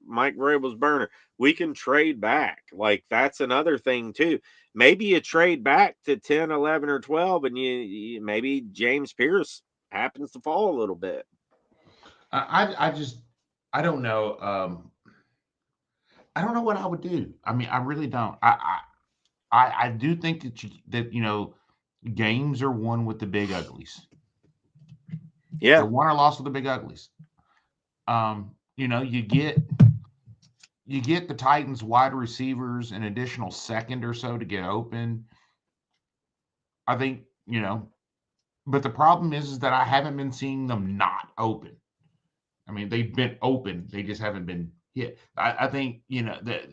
Mike Vrabel's burner. We can trade back. Like, that's another thing too. Maybe you trade back to 10, 11, or 12, and you maybe James Pierce happens to fall a little bit. I don't know. I don't know what I would do. I mean, I really don't. I do think that games are won with the big uglies. Yeah, they're won or lost with the big uglies. You get the Titans wide receivers an additional second or so to get open. I think, but the problem is that I haven't been seeing them not open. I mean, they've been open. They just haven't been hit. I think, that,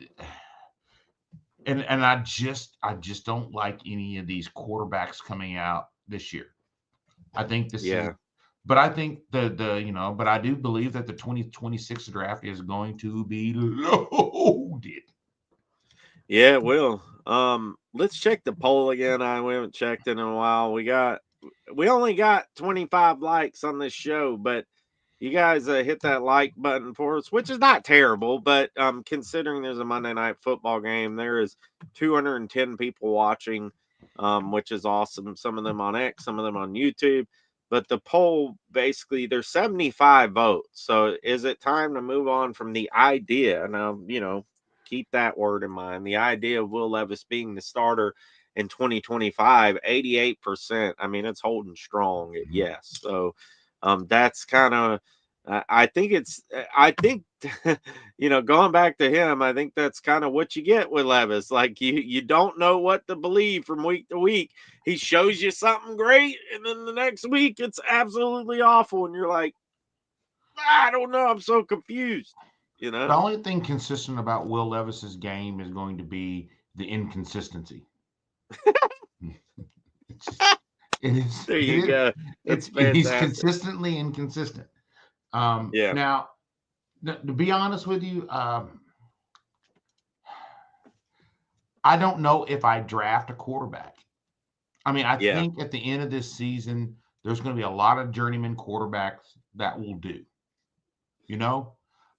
and I just don't like any of these quarterbacks coming out this year. I think this is. But I think but I do believe that the 2026 draft is going to be loaded. Yeah, it will. Let's check the poll again. We haven't checked in a while. We only got 25 likes on this show, but you guys hit that like button for us, which is not terrible, but considering there's a Monday Night Football game, there is 210 people watching. which is awesome. Some of them on X, some of them on YouTube. But the poll, basically, there's 75 votes. So is it time to move on from the idea? Now, keep that word in mind. The idea of Will Levis being the starter in 2025, 88%. I mean, it's holding strong at yes. So that's kind of, I think, going back to him, I think that's kind of what you get with Levis. Like you don't know what to believe from week to week. He shows you something great, and then the next week it's absolutely awful, and you're like, I don't know, I'm so confused. The only thing consistent about Will Levis's game is going to be the inconsistency. It is. There you go. That's fantastic. He's consistently inconsistent. Yeah. Now, to be honest with you, I don't know if I draft a quarterback. I mean, I think at the end of this season, there's going to be a lot of journeyman quarterbacks that will do.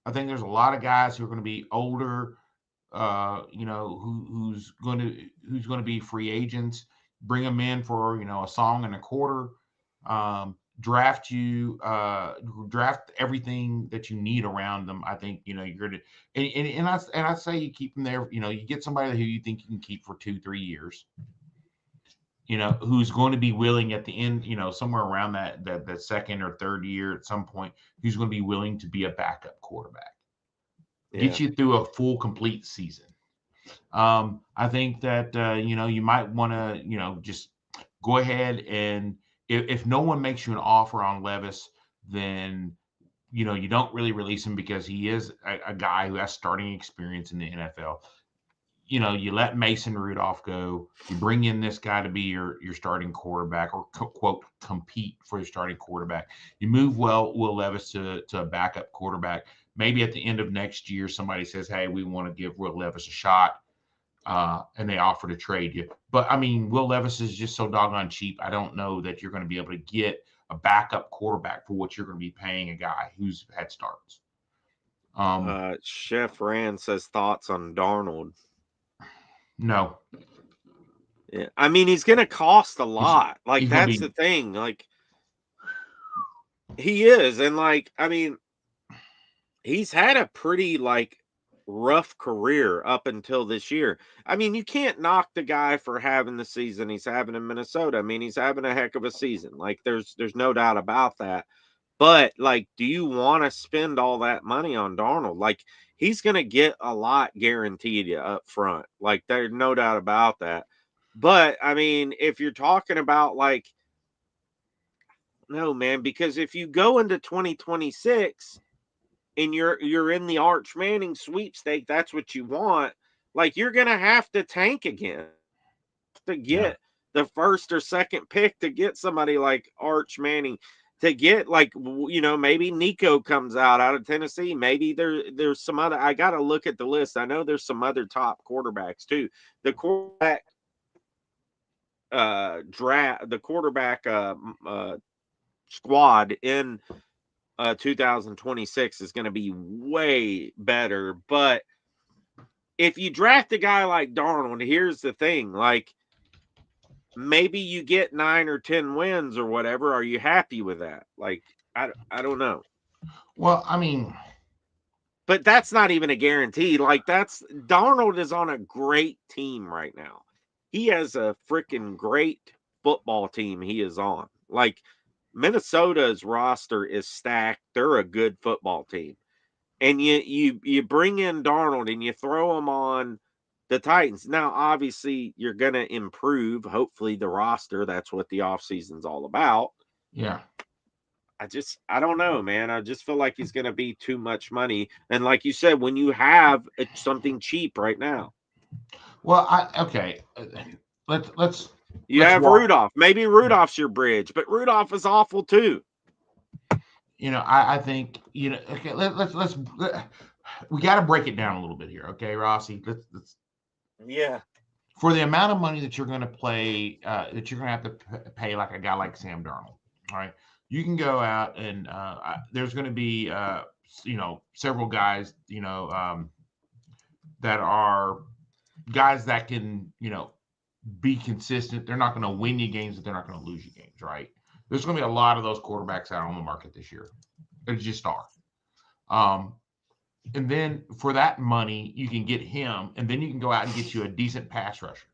I think there's a lot of guys who are going to be older, who's going to be free agents. Bring them in for a song and a quarter. Draft everything that you need around them. I think you're going to, and I say you keep them there. You get somebody who you think you can keep for 2-3 years. Who's going to be willing at the end, somewhere around that second or third year at some point, who's going to be willing to be a backup quarterback, get you through a full complete season. I think that, you might want to, just go ahead and if no one makes you an offer on Levis, then, you don't really release him because he is a guy who has starting experience in the NFL. You let Mason Rudolph go. You bring in this guy to be your starting quarterback or quote compete for your starting quarterback. You move Will Levis to a backup quarterback. Maybe at the end of next year, somebody says, "Hey, we want to give Will Levis a shot," and they offer to trade you. But I mean, Will Levis is just so doggone cheap. I don't know that you're going to be able to get a backup quarterback for what you're going to be paying a guy who's had starts. Chef Rand says thoughts on Darnold. No. Yeah, I mean, he's going to cost a lot. That's the thing. Like, he is. And, I mean, he's had a pretty, rough career up until this year. I mean, you can't knock the guy for having the season he's having in Minnesota. I mean, he's having a heck of a season. There's no doubt about that. But, do you want to spend all that money on Darnold? He's going to get a lot guaranteed up front. There's no doubt about that. But, I mean, if you're talking about, no, man, because if you go into 2026 and you're in the Arch Manning sweepstake, that's what you want. You're going to have to tank again to get the first or second pick to get somebody like Arch Manning. To get maybe Nico comes out of Tennessee. Maybe there's some other. I got to look at the list. I know there's some other top quarterbacks too. The quarterback squad in 2026 is going to be way better. But if you draft a guy like Darnold, here's the thing: maybe you get 9 or 10 wins or whatever. Are you happy with that? I don't know. Well, I mean, but that's not even a guarantee. Darnold is on a great team right now. He has a freaking great football team he is on. Minnesota's roster is stacked. They're a good football team. And you bring in Darnold and you throw him on the Titans. Now, obviously, you're going to improve, hopefully, the roster. That's what the offseason's all about. Yeah. I don't know, man. I just feel like he's going to be too much money. And like you said, when you have something cheap right now. Well, let's have Rudolph. Maybe Rudolph's your bridge, but Rudolph is awful too. I think, okay, let's we got to break it down a little bit here. Okay, Rossi, let's for the amount of money that you're going to play, that you're going to have to pay like a guy like Sam Darnold. All right. You can go out and there's going to be, several guys, that are guys that can, be consistent. They're not going to win you games, but they're not going to lose you games, right? There's going to be a lot of those quarterbacks out on the market this year. There just are. And then for that money, you can get him, and then you can go out and get you a decent pass rusher.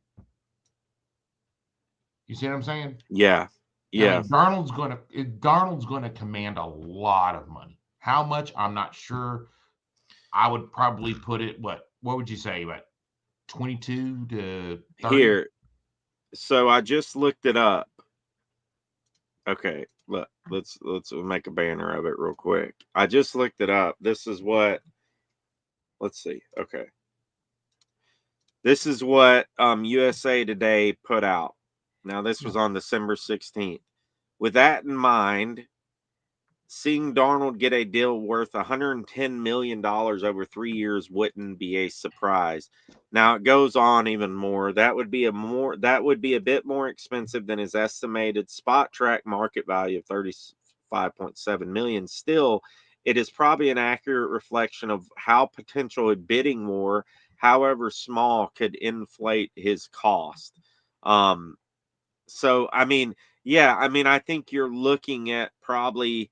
You see what I'm saying? Yeah. Yeah. I mean, Darnold's going to command a lot of money. How much? I'm not sure. I would probably put it, what would you say, about 22 to 30? Here. So I just looked it up. Okay, look, let's make a banner of it real quick. I just looked it up. This is what, let's see. Okay. This is what USA Today put out. Now, this was on December 16th. With that in mind, seeing Darnold get a deal worth $110 million over 3 years wouldn't be a surprise. Now it goes on even more. That would be a bit more expensive than his estimated spot track market value of $35.7 million. Still, it is probably an accurate reflection of how potential bidding war, however small, could inflate his cost. So I mean, yeah, I mean, I think you're looking at probably,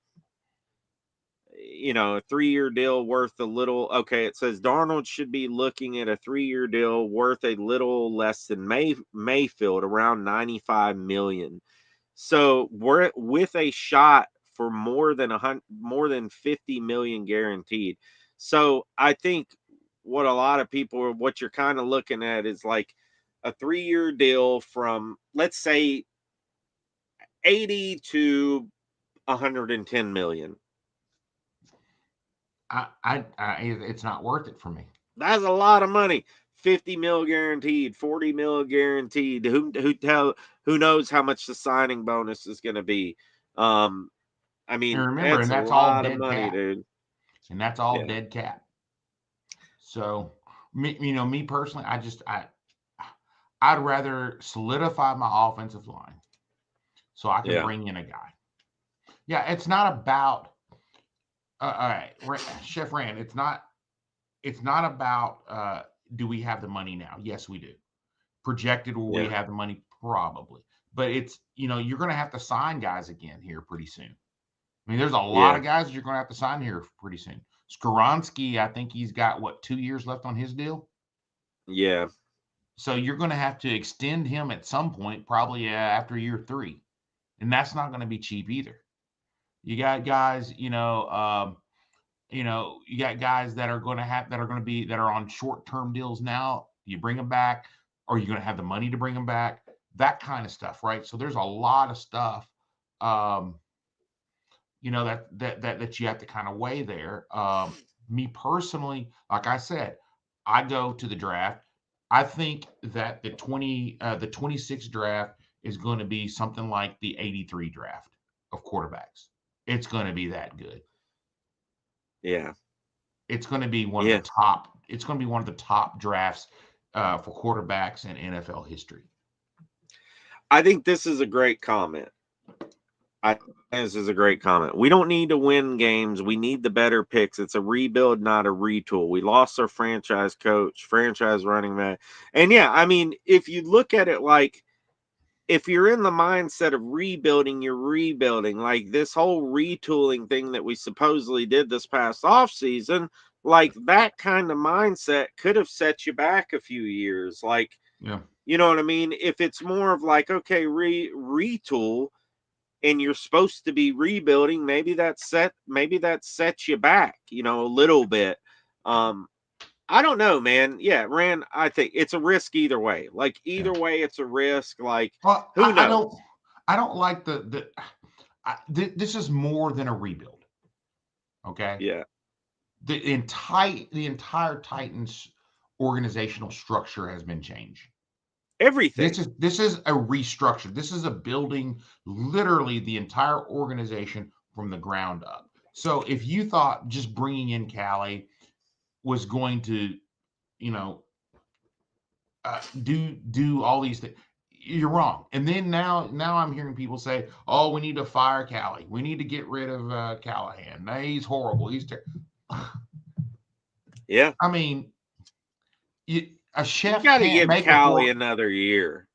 a 3-year deal worth a little. Okay, it says Darnold should be looking at a 3-year deal worth a little less than Mayfield, around $95 million. So we're with a shot for more than $50 million guaranteed. So I think what you're kind of looking at is like a 3-year deal from, let's say, 80 to 110 million. It's not worth it for me. That's a lot of money. 50 mil guaranteed, 40 mil guaranteed. Who knows how much the signing bonus is going to be? I mean, and remember, that's, and that's a lot all of money, cap. dude. And that's all dead cap. So, me personally, I'd rather solidify my offensive line so I can bring in a guy. Yeah, it's not about. All right, Chef Rand. It's not about do we have the money now? Yes, we do. Projected, will we have the money? Probably. But it's, you're going to have to sign guys again here pretty soon. I mean, there's a lot of guys you're going to have to sign here pretty soon. Skoronski, I think he's got 2 years left on his deal. Yeah. So you're going to have to extend him at some point, probably after year 3, and that's not going to be cheap either. You got guys, you got guys that are on short-term deals now. You bring them back, or you're going to have the money to bring them back. That kind of stuff, right? So there's a lot of stuff, that you have to kind of weigh there. Me personally, like I said, I go to the draft. I think that the 26 draft is going to be something like the 83 draft of quarterbacks. It's going to be that good. Yeah. It's going to be one of the top. It's going to be one of the top drafts for quarterbacks in NFL history. I think this is a great comment. We don't need to win games. We need the better picks. It's a rebuild, not a retool. We lost our franchise coach, franchise running back. And yeah, I mean, if you look at it like, if you're in the mindset of rebuilding, you're rebuilding. Like this whole retooling thing that we supposedly did this past offseason, like that kind of mindset could have set you back a few years. Like, you know what I mean? If it's more of like, okay, retool, and you're supposed to be rebuilding, maybe that sets you back, a little bit. I don't know, man. Yeah, Rand, I think it's a risk either way. Like either way, it's a risk. Like, who knows? I don't like this is more than a rebuild. Okay. Yeah. The entire Titans organizational structure has been changed. Everything. This is a restructure. This is a building literally the entire organization from the ground up. So if you thought just bringing in Callie was going to, do all these things, you're wrong. And then now I'm hearing people say, "Oh, we need to fire Callie. We need to get rid of Callahan. No, he's horrible. He's yeah. I mean, a chef got to give make Callie another year.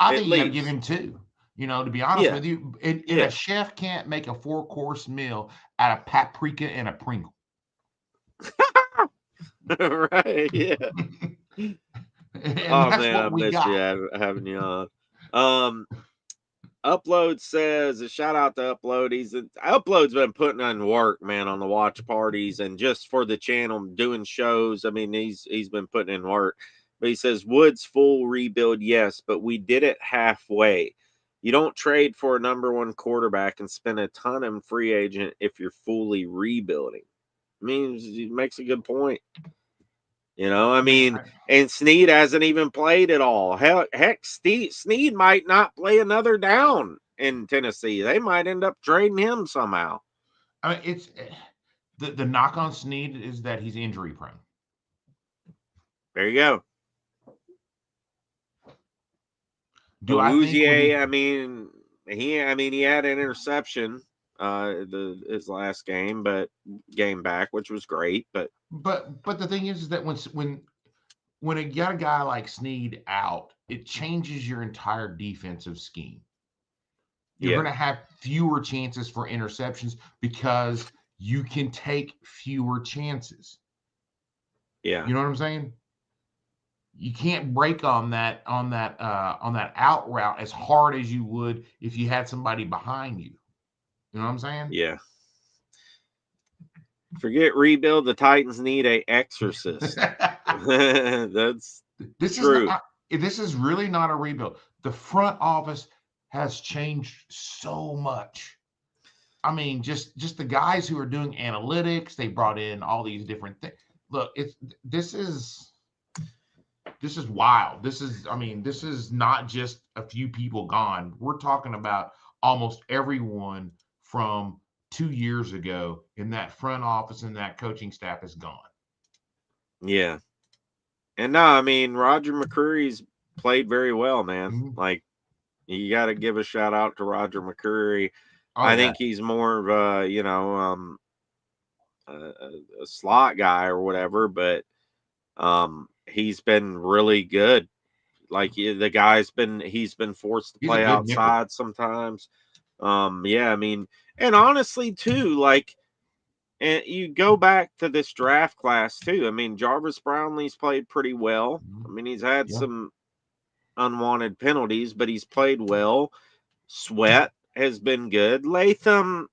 I At think you got to give least. him 2. You know, to be honest Yeah. with you, and Yeah. a chef can't make a 4-course meal out of paprika and a Pringle. Right. Yeah. And Oh that's man, I what we missed you got. having you on. Upload says a shout out to Upload. Upload's been putting in work, man, on the watch parties and just for the channel doing shows. I mean, he's been putting in work. But he says Woods full rebuild, yes, but we did it halfway. You don't trade for a number 1 quarterback and spend a ton in free agent if you're fully rebuilding. I mean, he makes a good point. You know, I mean, and Snead hasn't even played at all. Heck, Snead might not play another down in Tennessee. They might end up trading him somehow. I mean, it's the knock on Snead is that he's injury prone. There you go. I mean, he had an interception his last game back, which was great, but the thing is that when you got a guy like Snead out, it changes your entire defensive scheme. You're going to have fewer chances for interceptions because you can take fewer chances. Yeah. You know what I'm saying? You can't break on that out route as hard as you would if you had somebody behind you. You know what I'm saying? Yeah. Forget rebuild. The Titans need a exorcist. That's true. This is really not a rebuild. The front office has changed so much. I mean, just the guys who are doing analytics, they brought in all these different things. Look, this is wild. This is not just a few people gone. We're talking about almost everyone from 2 years ago in that front office and that coaching staff is gone. Yeah. And no, I mean, Roger McCreary's played very well, man. Mm-hmm. Like, you got to give a shout out to Roger McCreary. I think he's more of a, a slot guy or whatever, but he's been really good. Like he's been forced to play outside sometimes. Yeah, I mean, and honestly too, like, and you go back to this draft class too. I mean, Jarvis Brownlee's played pretty well. I mean, he's had some unwanted penalties, but he's played well. Sweat has been good. Latham,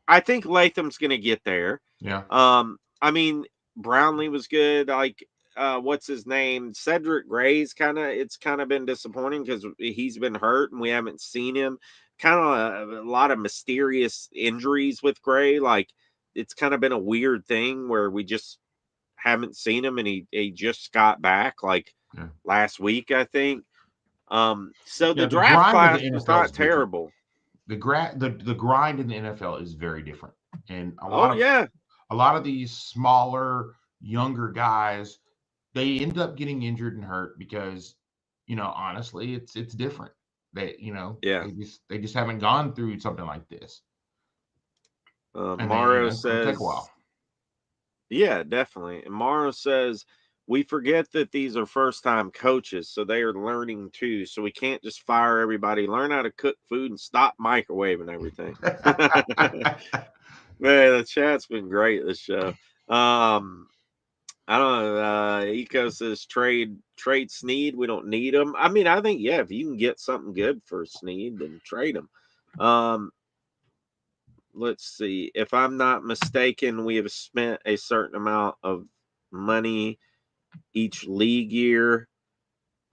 I think Latham's going to get there. Yeah. I mean, Brownlee was good. Like, what's his name? Cedric Gray's it's kind of been disappointing because he's been hurt and we haven't seen him. Kind of a lot of mysterious injuries with Gray. Like, it's kind of been a weird thing where we just haven't seen him and he just got back like last week, I think. So the draft class was not terrible. The grind in the NFL is very different. And a lot of these smaller, younger guys, they end up getting injured and hurt because, honestly, it's different. They just haven't gone through something like this. Morrow says, take a while. Yeah, definitely. And Morrow says, we forget that these are first-time coaches, so they are learning too. So we can't just fire everybody. Learn how to cook food and stop microwaving everything. Man, the chat's been great this show. I don't know. Eco says trade Snead. We don't need him. I mean, I think if you can get something good for Snead, then trade him. Let's see. If I'm not mistaken, we have spent a certain amount of money each league year.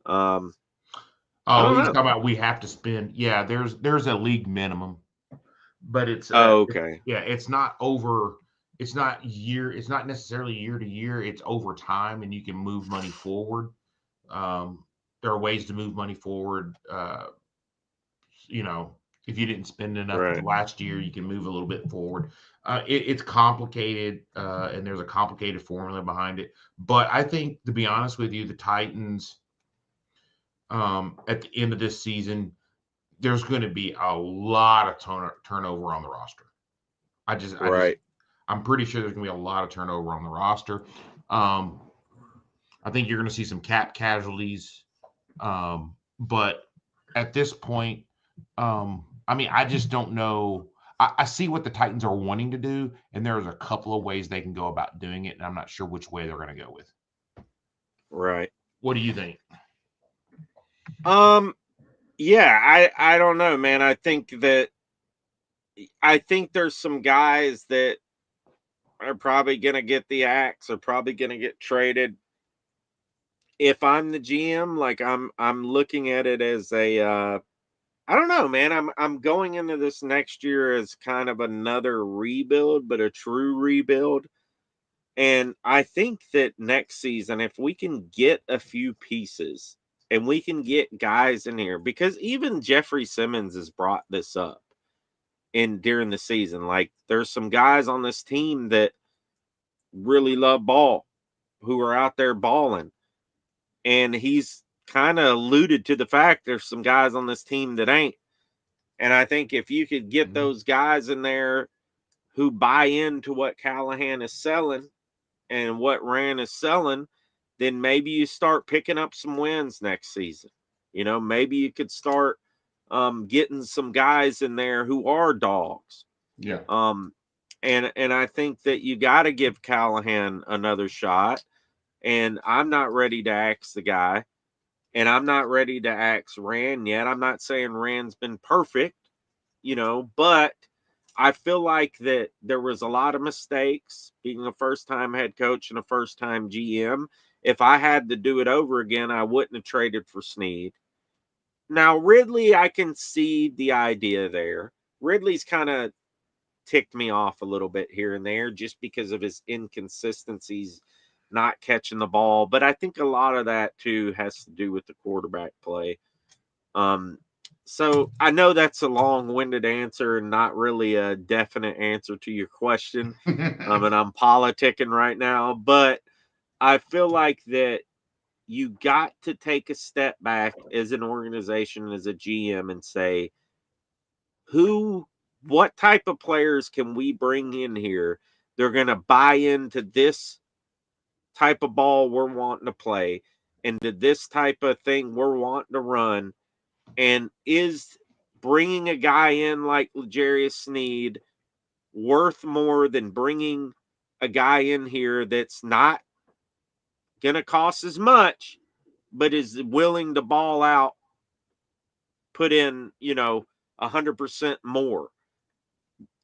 He's talking about we have to spend. Yeah, there's a league minimum, but it's okay. It's not over. It's not necessarily year to year. It's over time, and you can move money forward. There are ways to move money forward. If you didn't spend enough last year, you can move a little bit forward. It's complicated, and there's a complicated formula behind it. But I think, to be honest with you, the Titans, at the end of this season, there's going to be a lot of turnover on the roster. I'm pretty sure there's going to be a lot of turnover on the roster. I think you're going to see some cap casualties, but at this point, I mean, I just don't know. I see what the Titans are wanting to do, and there's a couple of ways they can go about doing it, and I'm not sure which way they're going to go with. Right. What do you think? Yeah, I don't know, man. I think there's some guys that are probably gonna get the axe, are probably gonna get traded. If I'm the GM, like I'm looking at it as a I don't know, man. I'm going into this next year as kind of another rebuild, but a true rebuild. And I think that next season, if we can get a few pieces and we can get guys in here, because even Jeffrey Simmons has brought this up in during the season. Like there's some guys on this team that really love ball who are out there balling. And he's kind of alluded to the fact there's some guys on this team that ain't. And I think if you could get those guys in there who buy into what Callahan is selling and what Rand is selling, then maybe you start picking up some wins next season. You know, maybe you could start getting some guys in there who are dogs. Yeah. And I think that you got to give Callahan another shot. And I'm not ready to axe the guy. And I'm not ready to axe Rand yet. I'm not saying Rand's been perfect, you know, but I feel like that there was a lot of mistakes being a first-time head coach and a first-time GM. If I had to do it over again, I wouldn't have traded for Snead. Now, Ridley, I can see the idea there. Ridley's kind of ticked me off a little bit here and there just because of his inconsistencies, not catching the ball. But I think a lot of that, too, has to do with the quarterback play. So I know that's a long-winded answer and not really a definite answer to your question. And I'm politicking right now, but I feel like that you got to take a step back as an organization, as a GM, and say, what type of players can we bring in here? They're going to buy into this type of ball we're wanting to play, into this type of thing we're wanting to run. And is bringing a guy in like L'Jarius Sneed worth more than bringing a guy in here that's not going to cost as much, but is willing to ball out, put in, 100% more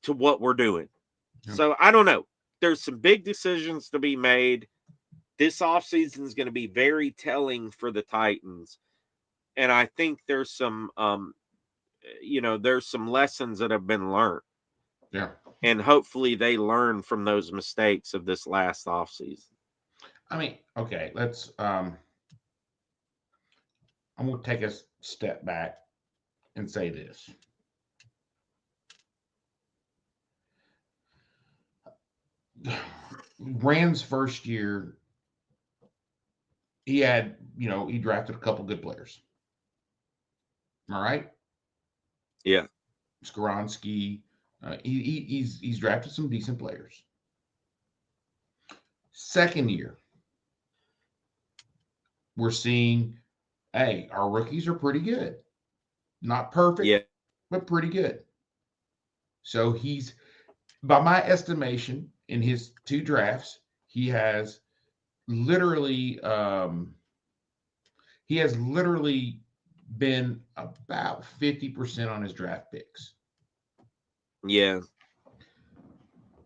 to what we're doing? Yeah. So I don't know. There's some big decisions to be made. This offseason is going to be very telling for the Titans. And I think there's some there's some lessons that have been learned. Yeah. And hopefully they learn from those mistakes of this last offseason. I mean, okay, I'm going to take a step back and say this. Rand's first year, he had, he drafted a couple good players. All right. Yeah. Skoronski. He's drafted some decent players. Second year, we're seeing, hey, our rookies are pretty good. Not perfect, but pretty good. So he's, by my estimation, in his 2 drafts, he has literally been about 50% on his draft picks. Yeah.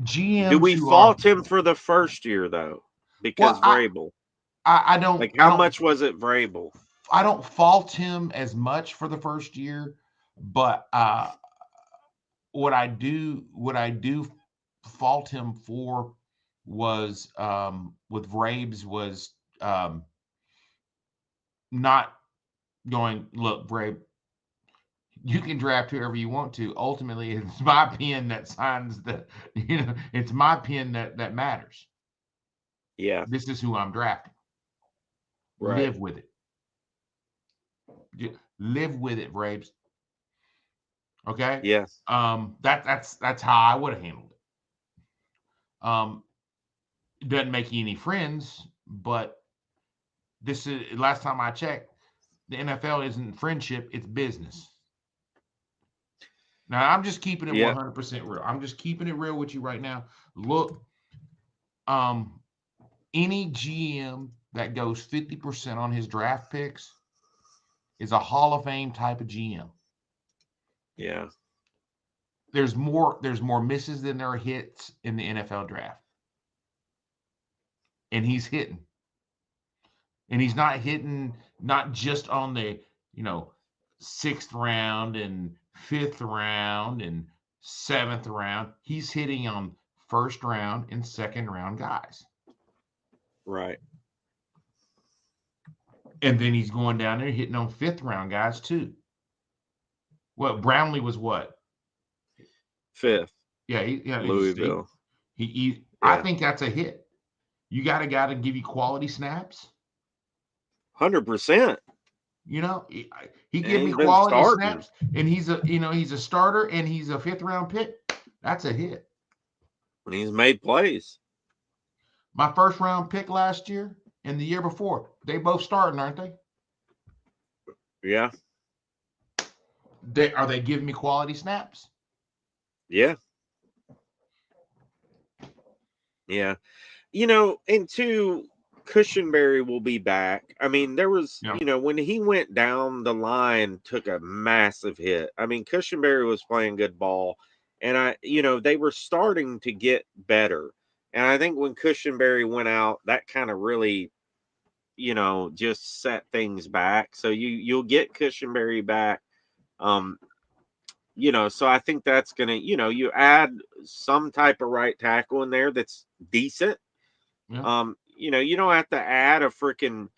GMs Do we fault him for the first year though? Because Vrabel. I don't like how much was it Vrabel? I don't fault him as much for the first year, but what I do fault him for was with Vrabes was not going, look, Vrabe, you can draft whoever you want to. Ultimately, it's my pen that signs it's my pen that matters. Yeah. This is who I'm drafting. Right. Live with it. Live with it, Vrabes. Okay? Yes. That's how I would have handled it. It doesn't make you any friends, but this is last time I checked, the NFL isn't friendship, it's business. Now, I'm just keeping it 100% real. I'm just keeping it real with you right now. Look, any GM that goes 50% on his draft picks is a Hall of Fame type of GM. Yeah. There's more misses than there are hits in the NFL draft. And he's hitting. And he's not hitting not just on the, 6th round and 5th round and 7th round. He's hitting on 1st round and 2nd round guys. Right. And then he's going down there hitting on 5th round guys too. Well, Brownlee was what? 5th. Yeah, Louisville. I think that's a hit. You got a guy to give you quality snaps. 100%. He gave me quality snaps, and he's a starter, and he's a 5th round pick. That's a hit. And he's made plays. My 1st round pick last year and the year before, they both starting, aren't they? Yeah. Are they giving me quality snaps? Yeah. Yeah. And 2, Cushenberry will be back. I mean, there was, when he went down the line, took a massive hit. I mean, Cushenberry was playing good ball, and they were starting to get better. And I think when Cushenberry went out, that kind of really, just set things back. So you'll get Cushenberry back. So I think that's going to, you add some type of right tackle in there that's decent. Yeah. You don't have to add a freaking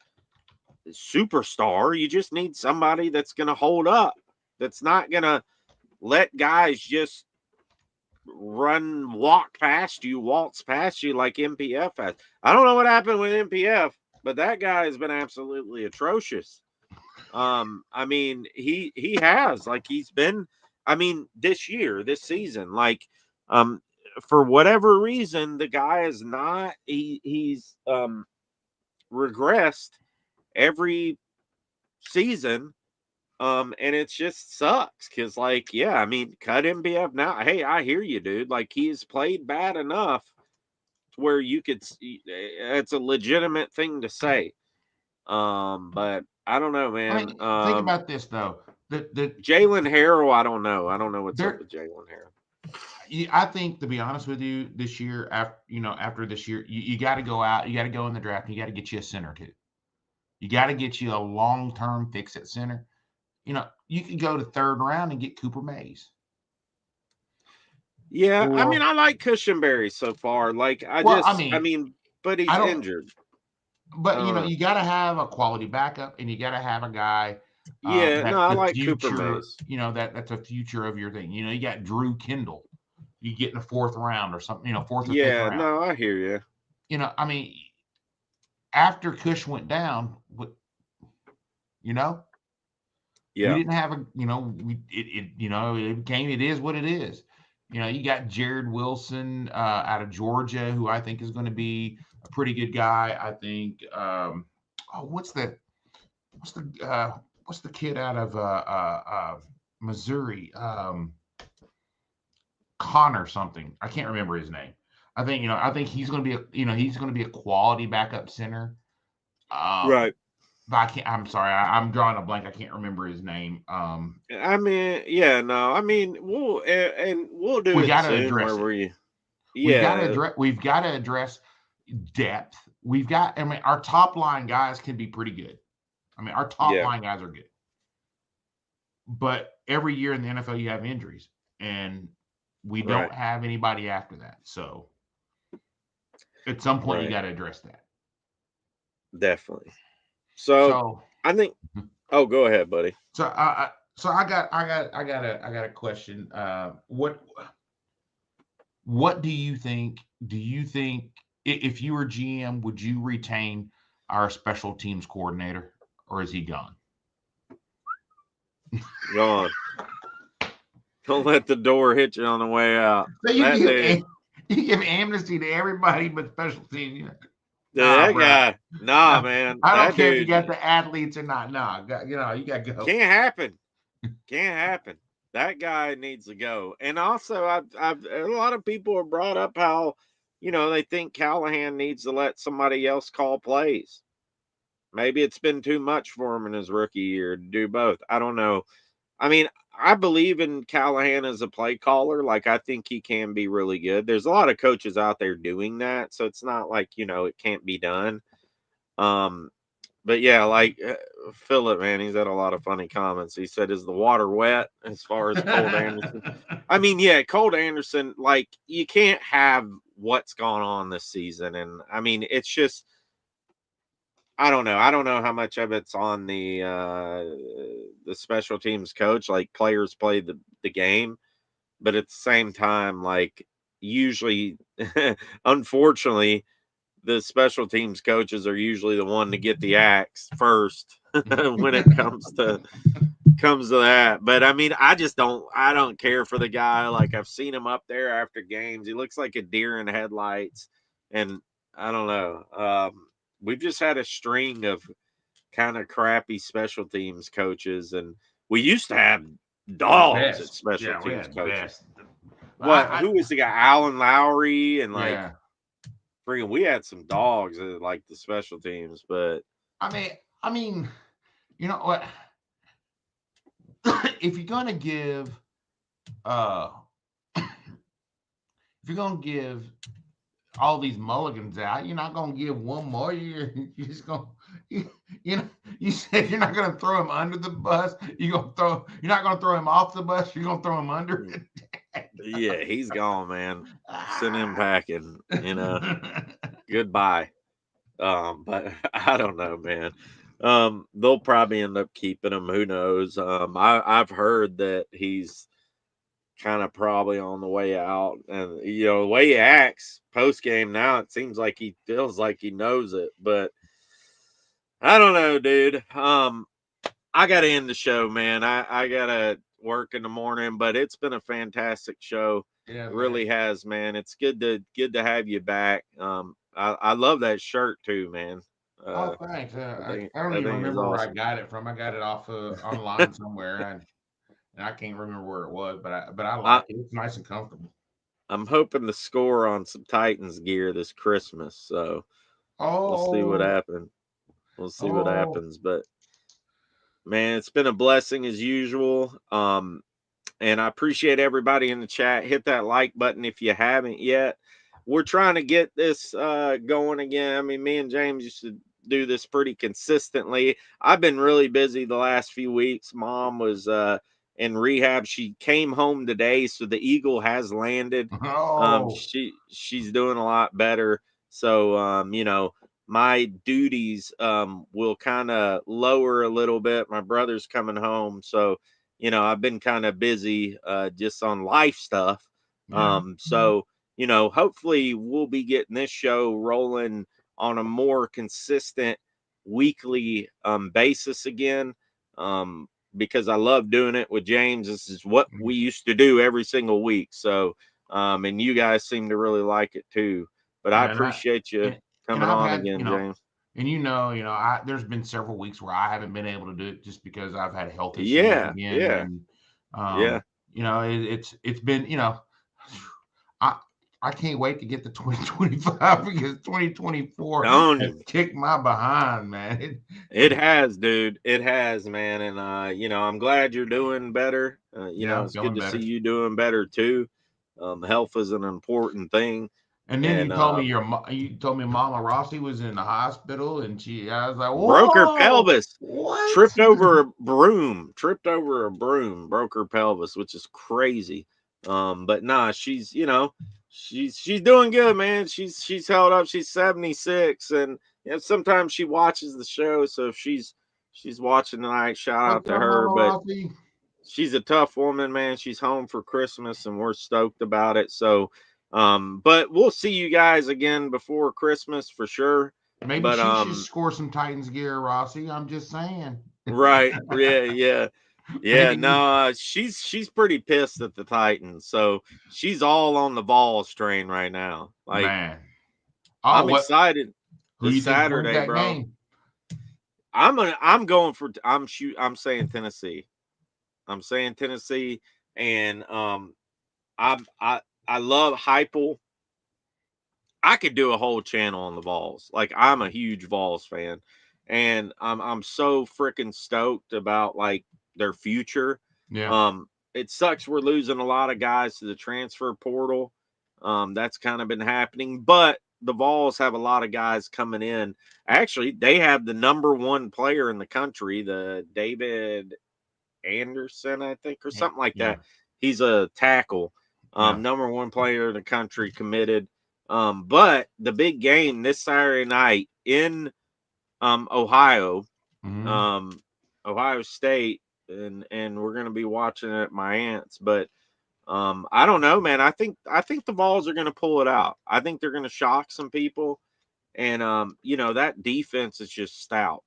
superstar. You just need somebody that's going to hold up. That's not going to let guys just waltz past you like MPF has. I don't know what happened with MPF, but that guy has been absolutely atrocious. I mean, he has, like, he's been, I mean, this season, like, for whatever reason, the guy is not, he's regressed every season. And it just sucks because, like, yeah, I mean, cut MBF now. Hey, I hear you, dude. Like, he's played bad enough to where you could, it's a legitimate thing to say. But I don't know, man. I mean, think about this though. The Jalen Harrell, I don't know. I don't know what's up with Jalen Harrell. I think, to be honest with you, this year, after this year, you got to go out. You got to go in the draft. And you got to get you a center too. You got to get you a long-term fix at center. You can go to 3rd round and get Cooper Mays. Yeah, I mean, I like Cushenberry so far. Like, but he's injured. But you got to have a quality backup, and you got to have a guy. I like Cooper Mays. That's a future of your thing. You got Drew Kendall. You get in the 4th round or something. 4th or 5th round. No, I hear you. I mean, after Cush went down, yeah, we didn't have it is what it is. You got Jared Wilson out of Georgia, who I think is going to be a pretty good guy. I think. What's the kid out of Missouri? Connor something. I can't remember his name. I think he's going to be he's going to be a quality backup center. Right. But I'm sorry. I'm drawing a blank. I can't remember his name. I mean, yeah, no. I mean, we'll do. We got to address it. We've got to address depth. Our top line guys can be pretty good. Our top line guys are good. But every year in the NFL, you have injuries, and we don't have anybody after that. So at some point, you got to address that. Definitely. So I think. Oh, go ahead, buddy. So I got a question. What do you think? Do you think if you were GM, would you retain our special teams coordinator, or is he gone? Gone. Don't let the door hit you on the way out. So you give amnesty to everybody but special teams. That bro. guy, nah, No, man. I don't That care if you dude got the athletes or not. No, you got to go. can't happen. Can't happen. That guy needs to go. And also, I've a lot of people have brought up how, they think Callahan needs to let somebody else call plays. Maybe it's been too much for him in his rookie year to do both. I don't know. I mean, I believe in Callahan as a play caller. Like, I think he can be really good. There's a lot of coaches out there doing that, so it's not like, it can't be done. But yeah, like Philip, man, he's had a lot of funny comments. He said, "Is the water wet?" As far as Colt Anderson, I mean, yeah, Colt Anderson. Like, you can't have what's gone on this season, and I mean, it's just, I don't know. I don't know how much of it's on the special teams coach. Like, players play the game, but at the same time, like, usually, unfortunately, the special teams coaches are usually the one to get the axe first when it comes to that. But I mean, I don't care for the guy. Like, I've seen him up there after games. He looks like a deer in headlights. And I don't know. We've just had a string of kind of crappy special teams coaches, and we used to have dogs at special teams coaches. Who was the guy? Alan Lowry and like, yeah. we had some dogs at like the special teams, but I mean, you know what? If you're gonna give, all these mulligans out, you're not gonna give one more. You're just gonna, you said you're not gonna throw him under the bus. You're not gonna throw him off the bus. You're gonna throw him under it. Yeah, he's gone, man. Send him packing, goodbye. But I don't know, man. They'll probably end up keeping him. Who knows? I've heard that he's kind of probably on the way out, and the way he acts post game now, it seems like he feels like he knows it, but I don't know, dude. I gotta end the show, man. I gotta work in the morning, but it's been a fantastic show. Yeah, it really has, man. It's good to have you back. I love that shirt too, man. Oh, thanks. I don't that even thing is remember where I awesome. got it from. I got it off online somewhere, and I can't remember where it was. But I like it. It's nice and comfortable. I'm hoping to score on some Titans gear this Christmas, so we'll see what happens. We'll see what happens, but man, it's been a blessing as usual. And I appreciate everybody in the chat. Hit that like button if you haven't yet. We're trying to get this going again. I mean, me and James used to do this pretty consistently. I've been really busy the last few weeks. Mom was in rehab. She came home today, so the eagle has landed. She's doing a lot better. So my duties will kind of lower a little bit. My brother's coming home, so I've been kind of busy just on life stuff. So hopefully we'll be getting this show rolling on a more consistent weekly basis again, because I love doing it with James. This is what we used to do every single week. So and you guys seem to really like it too. But I appreciate you coming on again, James. And there's been several weeks where I haven't been able to do it just because I've had health issues again. And it's been, I can't wait to get to 2025 because 2024 has kicked my behind, man. It has, dude. It has, man. And I'm glad you're doing better. It's good to see you doing better too. Health is an important thing. And then you told me Mama Rossi was in the hospital, and I was like, broke her pelvis. What? Tripped over a broom, broke her pelvis, which is crazy. But nah, she's she's doing good, man. She's held up. She's 76, and sometimes she watches the show. So if she's watching tonight, shout out to her. But she's a tough woman, man. She's home for Christmas, and we're stoked about it. So but we'll see you guys again before Christmas for sure. Maybe she should score some Titans gear, Rossi. I'm just saying. Right. Yeah. No, she's pretty pissed at the Titans. So she's all on the Vols train right now. Like, man. I'm excited. Who do this you think wins Saturday, that bro. game? I'm saying Tennessee. I'm saying Tennessee, and I love Heupel. I could do a whole channel on the Vols. Like, I'm a huge Vols fan, and I'm so freaking stoked about like their future. Yeah. It sucks we're losing a lot of guys to the transfer portal. That's kind of been happening, but the Vols have a lot of guys coming in. Actually, they have the number one player in the country, the David Anderson, I think, or something like Yeah. that. He's a tackle, Yeah. number one player in the country, committed. But the big game this Saturday night in Ohio, Mhm. Ohio State, and we're gonna be watching it at my aunt's. But I don't know, man. I think the Vols are gonna pull it out. I think they're gonna shock some people, and that defense is just stout.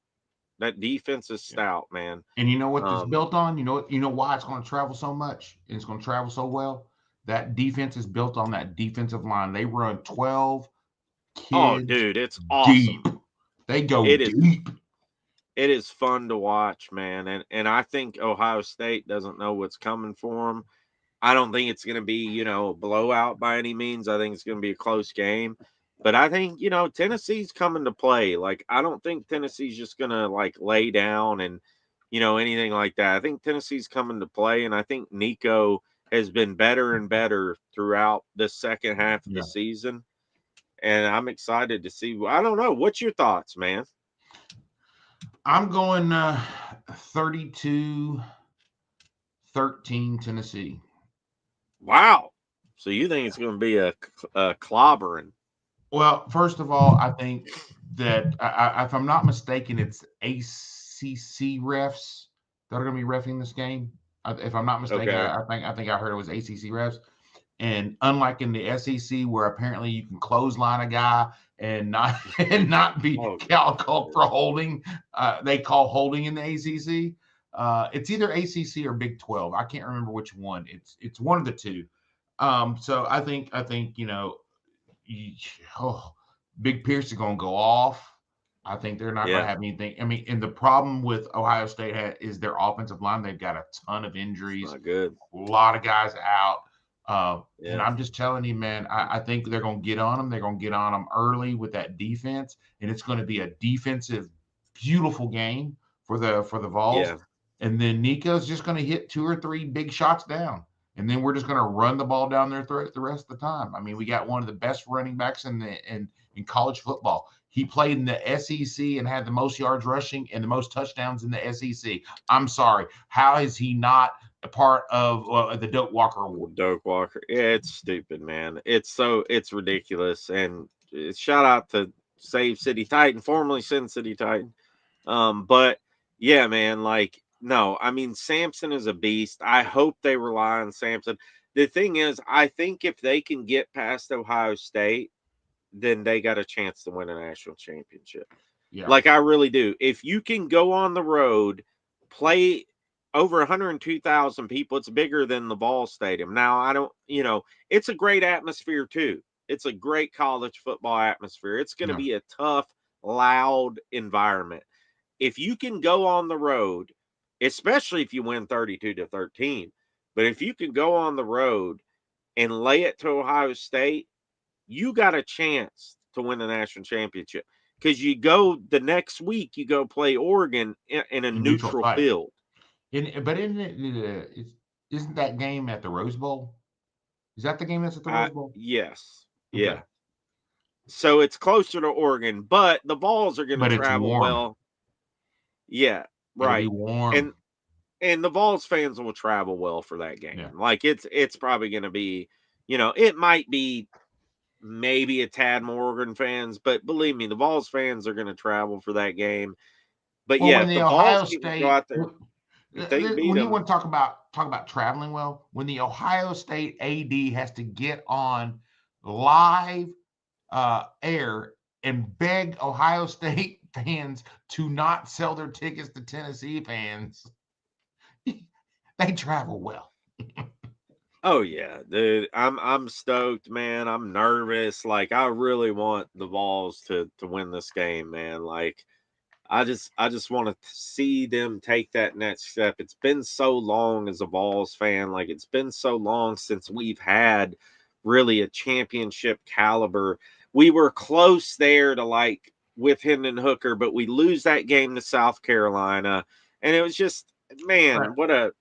That defense is stout, man. And you know what it's built on? You know why it's going to travel so much and it's going to travel so well? That defense is built on that defensive line. They run 12 Oh, kids dude, it's awesome. deep. They go It is. deep. It is fun to watch, man. And I think Ohio State doesn't know what's coming for them. I don't think it's going to be, a blowout by any means. I think it's going to be a close game. But I think, Tennessee's coming to play. Like, I don't think Tennessee's just going to, like, lay down and, anything like that. I think Tennessee's coming to play. And I think Nico has been better and better throughout the second half of the season. And I'm excited to see. I don't know. What's your thoughts, man? I'm going 32-13 Tennessee. Wow. So you think it's going to be a clobbering? Well, first of all, I think that if I'm not mistaken, it's ACC refs that are going to be reffing this game. If I'm not mistaken, Okay. I think I heard it was ACC refs. And unlike in the SEC, where apparently you can clothesline a guy and not be called for holding, they call holding in the ACC. It's either ACC or Big 12. I can't remember which one. It's one of the two. So I think Big Pierce is going to go off. I think they're not going to have anything. I mean, and the problem with Ohio State is their offensive line. They've got a ton of injuries. Not good. A lot of guys out. And I'm just telling you, man, I think they're going to get on them. They're going to get on them early with that defense, and it's going to be a defensive, beautiful game for the Vols. Yeah. And then Nico's just going to hit 2 or 3 big shots down, and then we're just going to run the ball down their throat the rest of the time. I mean, we got one of the best running backs in college football. He played in the SEC and had the most yards rushing and the most touchdowns in the SEC. I'm sorry, how is he not a part of the Doak Walker Award? Doak Walker. Yeah, it's stupid, man. It's ridiculous. And shout out to Save City Titan, formerly Sin City Titan. But yeah, man, like, no, I mean, Sampson is a beast. I hope they rely on Sampson. The thing is, I think if they can get past Ohio State, then they got a chance to win a national championship. Yeah. Like, I really do. If you can go on the road, play over 102,000 people, it's bigger than the Ball Stadium. Now, I don't, it's a great atmosphere too. It's a great college football atmosphere. It's going to be a tough, loud environment. If you can go on the road, especially if you win 32-13, but if you can go on the road and lay it to Ohio State, you got a chance to win the national championship, because you go the next week, you go play Oregon in a neutral field. But isn't that game at the Rose Bowl? Is that the game that's at the Rose Bowl? Yes. Okay. Yeah. So it's closer to Oregon, but the Vols are going to travel well. Yeah, right. It'll be warm. And the Vols fans will travel well for that game. Yeah. Like, it's probably going to be, it might be maybe a tad more Oregon fans, but believe me, the Vols fans are going to travel for that game. But well, yeah, when the Ohio Vols State go out there, when you want to talk about traveling well, when the Ohio State AD has to get on live air and beg Ohio State fans to not sell their tickets to Tennessee fans, they travel well. Oh yeah, dude. I'm stoked, man. I'm nervous. Like I really want the Vols to win this game, man. Like I just want to see them take that next step. It's been so long as a Vols fan. Like it's been so long since we've had really a championship caliber. We were close there to like with Hendon Hooker, but we lose that game to South Carolina. And it was just, man, Right. what a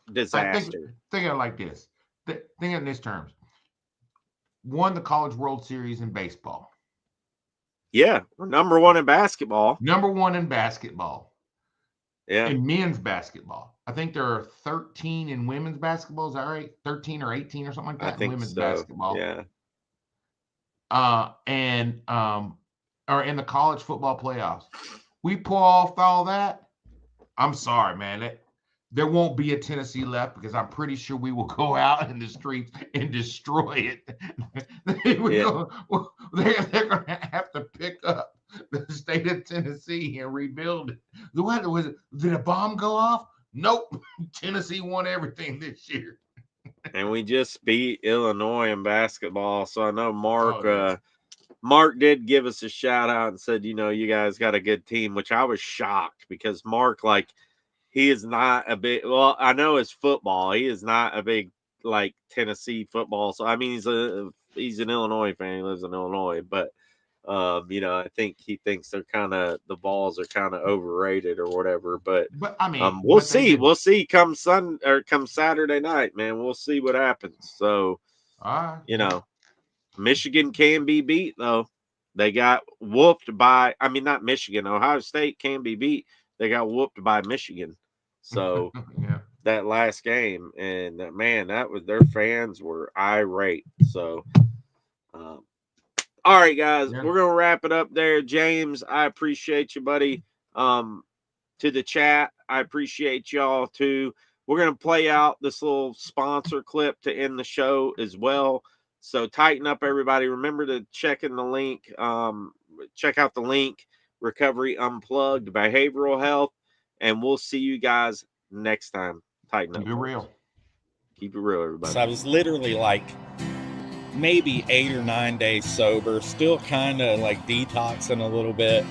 I disaster. think of it like this. Think in this terms. Won the College World Series in baseball. Yeah, we're number one in basketball. Number one in basketball. Yeah. In men's basketball. I think there are 13 in women's basketball. Is that right? 13 or 18 or something like that I in think women's so. basketball. Yeah. Or in the college football playoffs. We pull off all that. I'm sorry, man. There won't be a Tennessee left because I'm pretty sure we will go out in the streets and destroy it. They're going to have to pick up the state of Tennessee and rebuild it. What was it? Did a bomb go off? Nope. Tennessee won everything this year. And we just beat Illinois in basketball. So I know Mark Oh, yeah. Mark did give us a shout out and said, you guys got a good team, which I was shocked because Mark, like, he is not a big, well, I know it's football. He is not a big, like, Tennessee football. So, I mean, he's an Illinois fan. He lives in Illinois. But, I think he thinks the Vols are kind of overrated or whatever. But I mean, we'll see. We'll see come Saturday night, man. We'll see what happens. So, Michigan can be beat, though. They got whooped by, not Michigan. Ohio State can be beat. They got whooped by Michigan. So that last game, and man, their fans were irate. So, all right, guys, we're gonna wrap it up there. James, I appreciate you, buddy. To the chat, I appreciate y'all too. We're gonna play out this little sponsor clip to end the show as well. So tighten up, everybody. Remember to check in the link. Check out the link, Recovery Unplugged Behavioral Health, and we'll see you guys next time. Tighten up. Keep it real. Keep it real, everybody. So I was literally like maybe 8 or 9 days sober, still kind of like detoxing a little bit.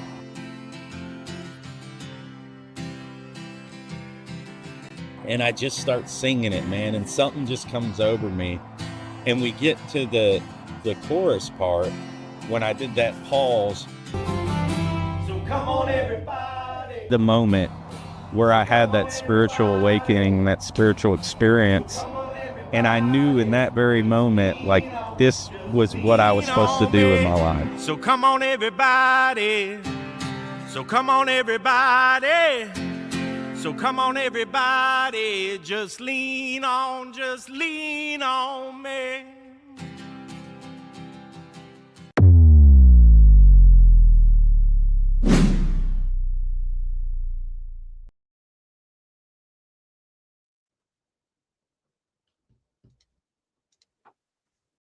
And I just start singing it, man, and something just comes over me. And we get to the chorus part when I did that pause. So come on, everybody. The moment where I had that spiritual awakening, that spiritual experience. And I knew in that very moment, like, this was what I was supposed to do in my life. So come on, everybody. So come on, everybody. So come on, everybody. Just lean on me.